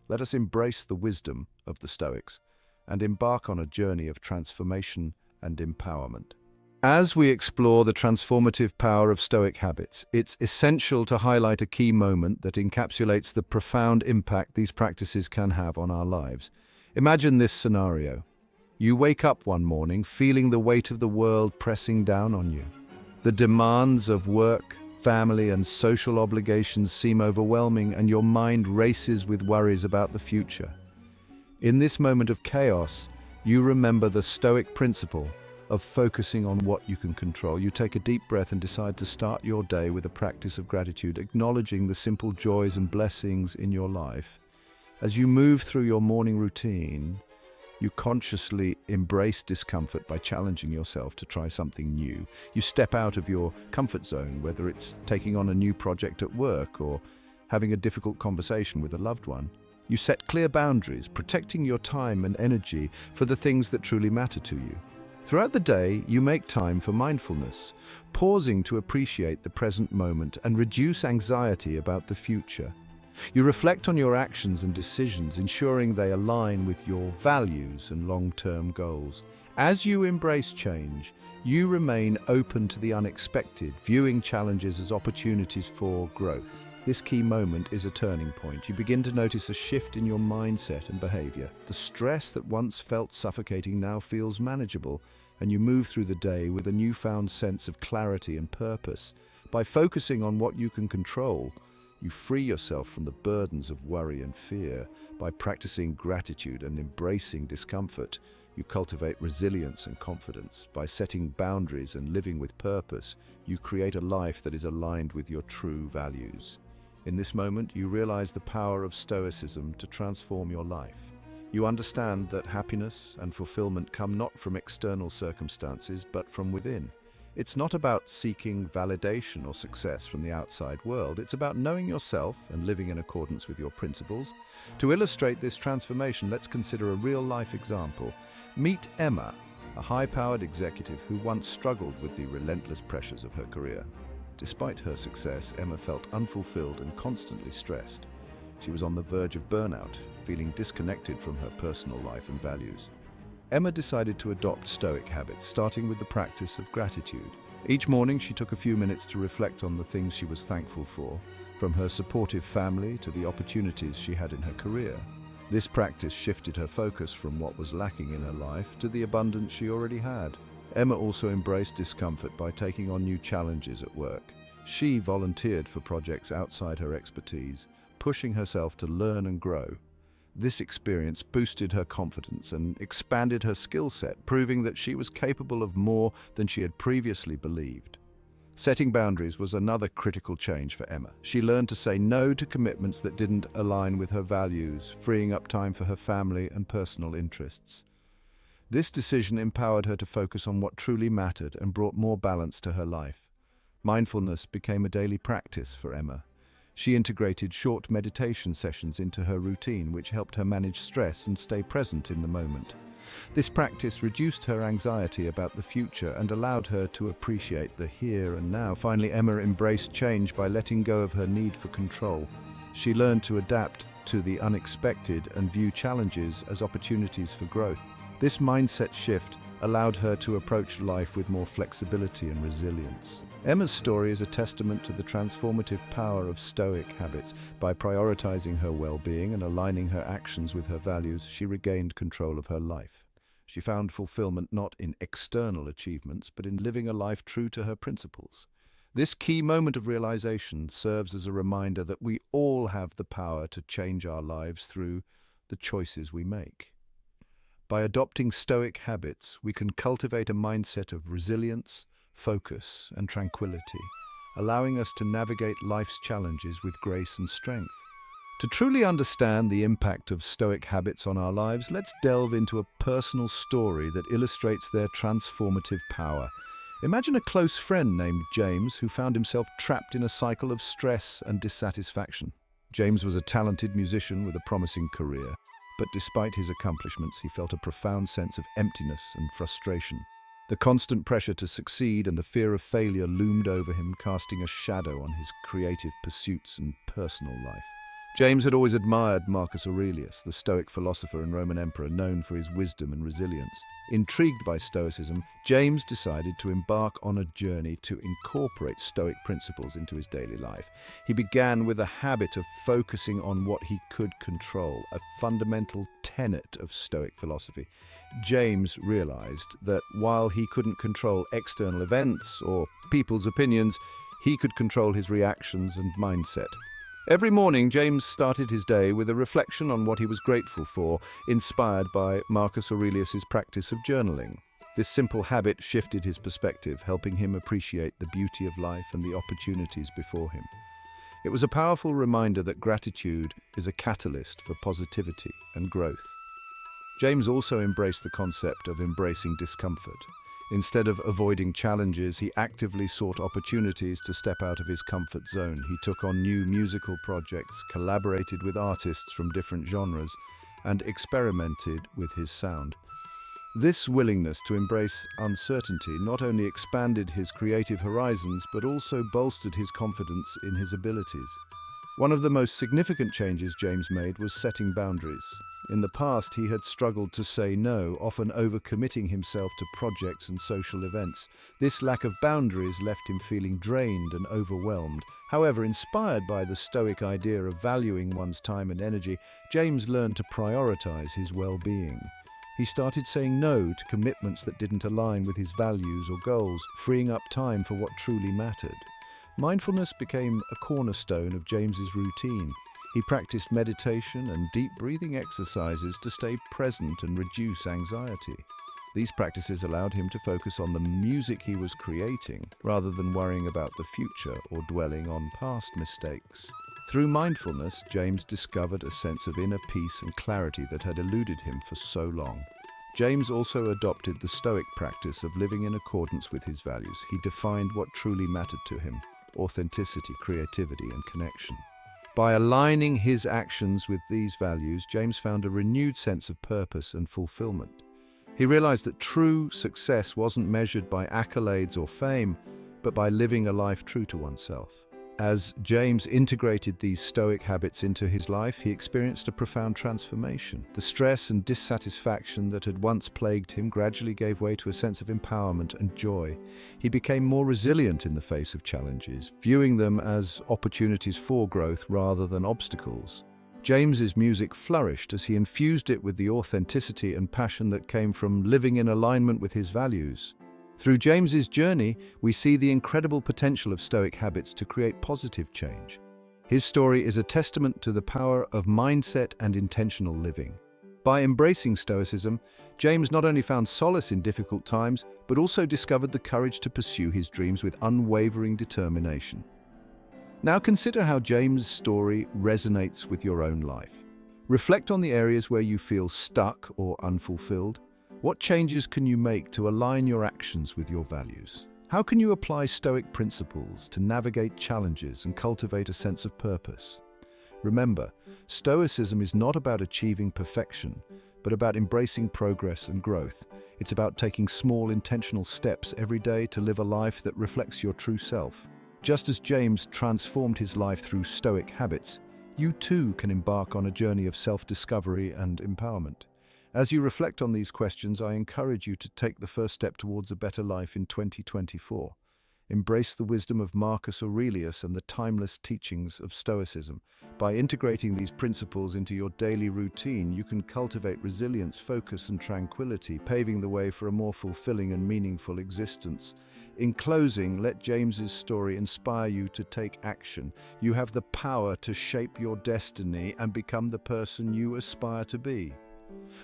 Let us embrace the wisdom of the Stoics and embark on a journey of transformation and empowerment. As we explore the transformative power of Stoic habits, it's essential to highlight a key moment that encapsulates the profound impact these practices can have on our lives. Imagine this scenario. You wake up one morning feeling the weight of the world pressing down on you. The demands of work, family, and social obligations seem overwhelming, and your mind races with worries about the future. In this moment of chaos, you remember the Stoic principle of focusing on what you can control. You take a deep breath and decide to start your day with a practice of gratitude, acknowledging the simple joys and blessings in your life. As you move through your morning routine, you consciously embrace discomfort by challenging yourself to try something new. You step out of your comfort zone, whether it's taking on a new project at work or having a difficult conversation with a loved one. You set clear boundaries, protecting your time and energy for the things that truly matter to you. Throughout the day, you make time for mindfulness, pausing to appreciate the present moment and reduce anxiety about the future. You reflect on your actions and decisions, ensuring they align with your values and long-term goals. As you embrace change, you remain open to the unexpected, viewing challenges as opportunities for growth. This key moment is a turning point. You begin to notice a shift in your mindset and behavior. The stress that once felt suffocating now feels manageable, and you move through the day with a newfound sense of clarity and purpose. By focusing on what you can control, you free yourself from the burdens of worry and fear. By practicing gratitude and embracing discomfort, you cultivate resilience and confidence. By setting boundaries and living with purpose, you create a life that is aligned with your true values. In this moment, you realize the power of Stoicism to transform your life. You understand that happiness and fulfillment come not from external circumstances, but from within. It's not about seeking validation or success from the outside world. It's about knowing yourself and living in accordance with your principles. To illustrate this transformation, let's consider a real-life example. Meet Emma, a high-powered executive who once struggled with the relentless pressures of her career. Despite her success, Emma felt unfulfilled and constantly stressed. She was on the verge of burnout, feeling disconnected from her personal life and values. Emma decided to adopt Stoic habits, starting with the practice of gratitude. Each morning, she took a few minutes to reflect on the things she was thankful for, from her supportive family to the opportunities she had in her career. This practice shifted her focus from what was lacking in her life to the abundance she already had. Emma also embraced discomfort by taking on new challenges at work. She volunteered for projects outside her expertise, pushing herself to learn and grow. This experience boosted her confidence and expanded her skill set, proving that she was capable of more than she had previously believed. Setting boundaries was another critical change for Emma. She learned to say no to commitments that didn't align with her values, freeing up time for her family and personal interests. This decision empowered her to focus on what truly mattered and brought more balance to her life. Mindfulness became a daily practice for Emma. She integrated short meditation sessions into her routine, which helped her manage stress and stay present in the moment. This practice reduced her anxiety about the future and allowed her to appreciate the here and now. Finally, Emma embraced change by letting go of her need for control. She learned to adapt to the unexpected and view challenges as opportunities for growth. This mindset shift allowed her to approach life with more flexibility and resilience. Emma's story is a testament to the transformative power of Stoic habits. By prioritizing her well-being and aligning her actions with her values, she regained control of her life. She found fulfillment not in external achievements, but in living a life true to her principles. This key moment of realization serves as a reminder that we all have the power to change our lives through the choices we make. By adopting Stoic habits, we can cultivate a mindset of resilience, focus, and tranquility, allowing us to navigate life's challenges with grace and strength. To truly understand the impact of Stoic habits on our lives, let's delve into a personal story that illustrates their transformative power. Imagine a close friend named James who found himself trapped in a cycle of stress and dissatisfaction. James was a talented musician with a promising career, but despite his accomplishments, he felt a profound sense of emptiness and frustration. The constant pressure to succeed and the fear of failure loomed over him, casting a shadow on his creative pursuits and personal life. James had always admired Marcus Aurelius, the Stoic philosopher and Roman emperor known for his wisdom and resilience. Intrigued by Stoicism, James decided to embark on a journey to incorporate Stoic principles into his daily life. He began with a habit of focusing on what he could control, a fundamental tenet of Stoic philosophy. James realized that while he couldn't control external events or people's opinions, he could control his reactions and mindset. Every morning, James started his day with a reflection on what he was grateful for, inspired by Marcus Aurelius's practice of journaling. This simple habit shifted his perspective, helping him appreciate the beauty of life and the opportunities before him. It was a powerful reminder that gratitude is a catalyst for positivity and growth. James also embraced the concept of embracing discomfort. Instead of avoiding challenges, he actively sought opportunities to step out of his comfort zone. He took on new musical projects, collaborated with artists from different genres, and experimented with his sound. This willingness to embrace uncertainty not only expanded his creative horizons, but also bolstered his confidence in his abilities. One of the most significant changes James made was setting boundaries. In the past, he had struggled to say no, often overcommitting himself to projects and social events. This lack of boundaries left him feeling drained and overwhelmed. However, inspired by the Stoic idea of valuing one's time and energy, James learned to prioritize his well-being. He started saying no to commitments that didn't align with his values or goals, freeing up time for what truly mattered. Mindfulness became a cornerstone of James's routine. He practiced meditation and deep breathing exercises to stay present and reduce anxiety. These practices allowed him to focus on the music he was creating, rather than worrying about the future or dwelling on past mistakes. Through mindfulness, James discovered a sense of inner peace and clarity that had eluded him for so long. James also adopted the Stoic practice of living in accordance with his values. He defined what truly mattered to him: authenticity, creativity, and connection. By aligning his actions with these values, James found a renewed sense of purpose and fulfillment. He realized that true success wasn't measured by accolades or fame, but by living a life true to oneself. As James integrated these Stoic habits into his life, he experienced a profound transformation. The stress and dissatisfaction that had once plagued him gradually gave way to a sense of empowerment and joy. He became more resilient in the face of challenges, viewing them as opportunities for growth rather than obstacles. James's music flourished as he infused it with the authenticity and passion that came from living in alignment with his values. Through James's journey, we see the incredible potential of Stoic habits to create positive change. His story is a testament to the power of mindset and intentional living. By embracing Stoicism, James not only found solace in difficult times, but also discovered the courage to pursue his dreams with unwavering determination. Now consider how James' story resonates with your own life. Reflect on the areas where you feel stuck or unfulfilled. What changes can you make to align your actions with your values? How can you apply Stoic principles to navigate challenges and cultivate a sense of purpose? Remember, Stoicism is not about achieving perfection, but about embracing progress and growth. It's about taking small, intentional steps every day to live a life that reflects your true self. Just as James transformed his life through Stoic habits, you too can embark on a journey of self-discovery and empowerment. As you reflect on these questions, I encourage you to take the first step towards a better life in 2024. Embrace the wisdom of Marcus Aurelius and the timeless teachings of Stoicism. By integrating these principles into your daily routine, you can cultivate resilience, focus, and tranquility, paving the way for a more fulfilling and meaningful existence. In closing, let James's story inspire you to take action. You have the power to shape your destiny and become the person you aspire to be.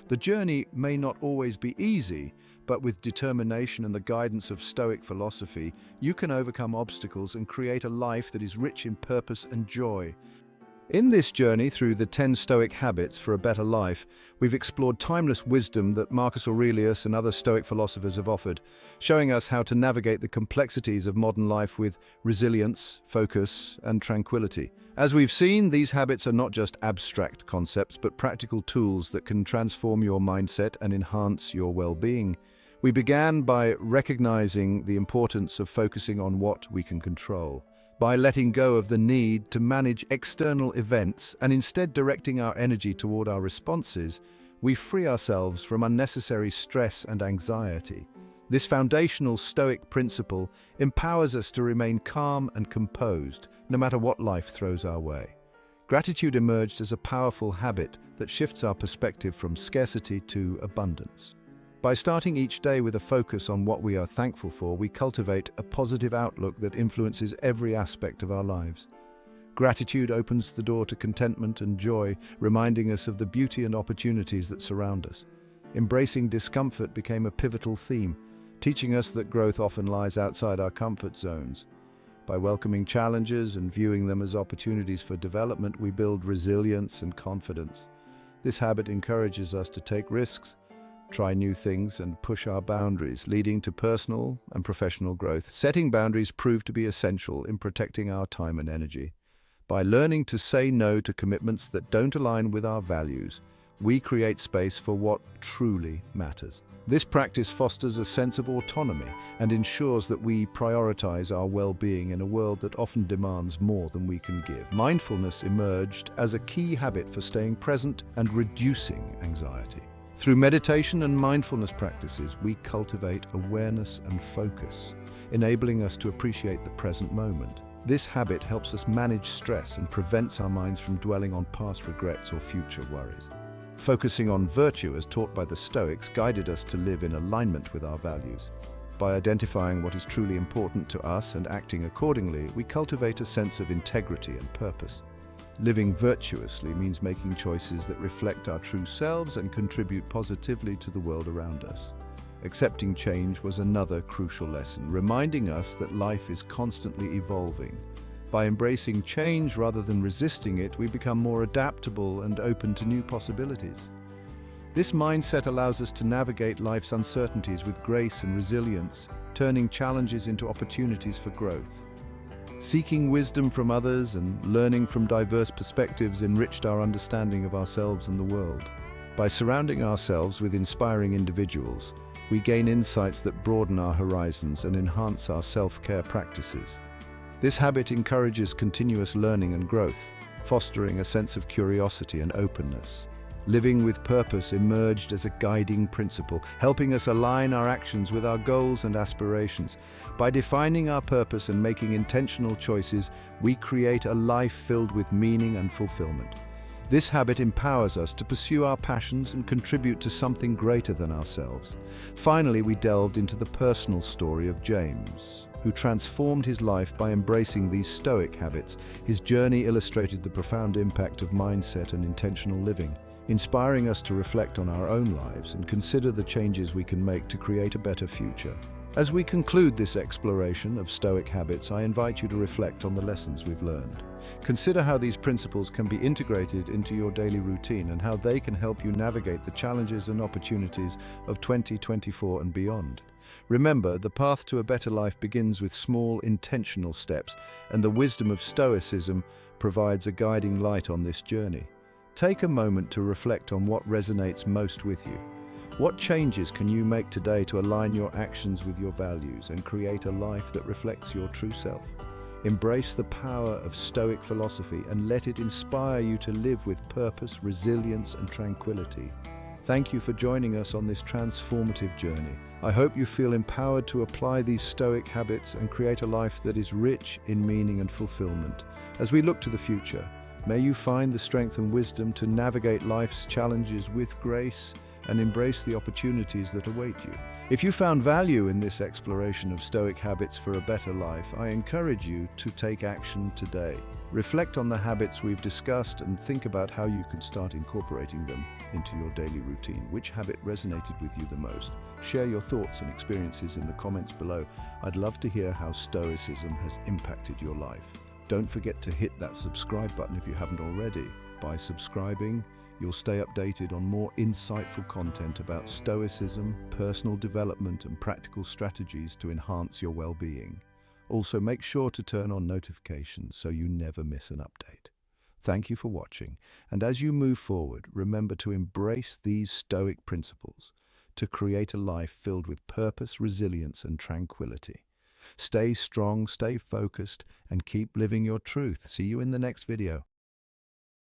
The journey may not always be easy, but with determination and the guidance of Stoic philosophy, you can overcome obstacles and create a life that is rich in purpose and joy. In this journey through the 10 Stoic habits for a better life, we've explored timeless wisdom that Marcus Aurelius and other Stoic philosophers have offered, showing us how to navigate the complexities of modern life with resilience, focus, and tranquility. As we've seen, these habits are not just abstract concepts, but practical tools that can transform your mindset and enhance your well-being. We began by recognizing the importance of focusing on what we can control, by letting go of the need to manage external events and instead directing our energy toward our responses. We free ourselves from unnecessary stress and anxiety. This foundational Stoic principle empowers us to remain calm and composed, no matter what life throws our way. Gratitude emerged as a powerful habit that shifts our perspective from scarcity to abundance. By starting each day with a focus on what we are thankful for, we cultivate a positive outlook that influences every aspect of our lives. Gratitude opens the door to contentment and joy, reminding us of the beauty and opportunities that surround us. Embracing discomfort became a pivotal theme, teaching us that growth often lies outside our comfort zones. By welcoming challenges and viewing them as opportunities for development, we build resilience and confidence. This habit encourages us to take risks, try new things, and push our boundaries, leading to personal and professional growth. Setting boundaries proved to be essential in protecting our time and energy. By learning to say no to commitments that don't align with our values, we create space for what truly matters. This practice fosters a sense of autonomy and ensures that we prioritize our well-being in a world that often demands more than we can give. Mindfulness emerged as a key habit for staying present and reducing anxiety. Through meditation and mindfulness practices, we cultivate awareness and focus, enabling us to appreciate the present moment. This habit helps us manage stress and prevents our minds from dwelling on past regrets or future worries. Focusing on virtue, as taught by the Stoics, guided us to live in alignment with our values. By identifying what is truly important to us and acting accordingly, we cultivate a sense of integrity and purpose. Living virtuously means making choices that reflect our true selves and contribute positively to the world around us. Accepting change was another crucial lesson, reminding us that life is constantly evolving. By embracing change rather than resisting it, we become more adaptable and open to new possibilities. This mindset allows us to navigate life's uncertainties with grace and resilience, turning challenges into opportunities for growth. Seeking wisdom from others and learning from diverse perspectives enriched our understanding of ourselves and the world. By surrounding ourselves with inspiring individuals, we gain insights that broaden our horizons and enhance our self-care practices. This habit encourages continuous learning and growth, fostering a sense of curiosity and openness. Living with purpose emerged as a guiding principle, helping us align our actions with our goals and aspirations. By defining our purpose and making intentional choices, we create a life filled with meaning and fulfillment. This habit empowers us to pursue our passions and contribute to something greater than ourselves. Finally, we delved into the personal story of James, who transformed his life by embracing these Stoic habits. His journey illustrated the profound impact of mindset and intentional living, inspiring us to reflect on our own lives and consider the changes we can make to create a better future. As we conclude this exploration of Stoic habits, I invite you to reflect on the lessons we've learned. Consider how these principles can be integrated into your daily routine and how they can help you navigate the challenges and opportunities of 2024 and beyond. Remember, the path to a better life begins with small, intentional steps, and the wisdom of Stoicism provides a guiding light on this journey. Take a moment to reflect on what resonates most with you. What changes can you make today to align your actions with your values and create a life that reflects your true self? Embrace the power of Stoic philosophy and let it inspire you to live with purpose, resilience, and tranquility. Thank you for joining us on this transformative journey. I hope you feel empowered to apply these Stoic habits and create a life that is rich in meaning and fulfillment. As we look to the future, may you find the strength and wisdom to navigate life's challenges with grace and embrace the opportunities that await you. If you found value in this exploration of Stoic habits for a better life, I encourage you to take action today. Reflect on the habits we've discussed and think about how you can start incorporating them into your daily routine. Which habit resonated with you the most? Share your thoughts and experiences in the comments below. I'd love to hear how Stoicism has impacted your life. Don't forget to hit that subscribe button if you haven't already. By subscribing, you'll stay updated on more insightful content about Stoicism, personal development, and practical strategies to enhance your well-being. Also, make sure to turn on notifications so you never miss an update. Thank you for watching, and as you move forward, remember to embrace these Stoic principles to create a life filled with purpose, resilience, and tranquility. Stay strong, stay focused, and keep living your truth. See you in the next video.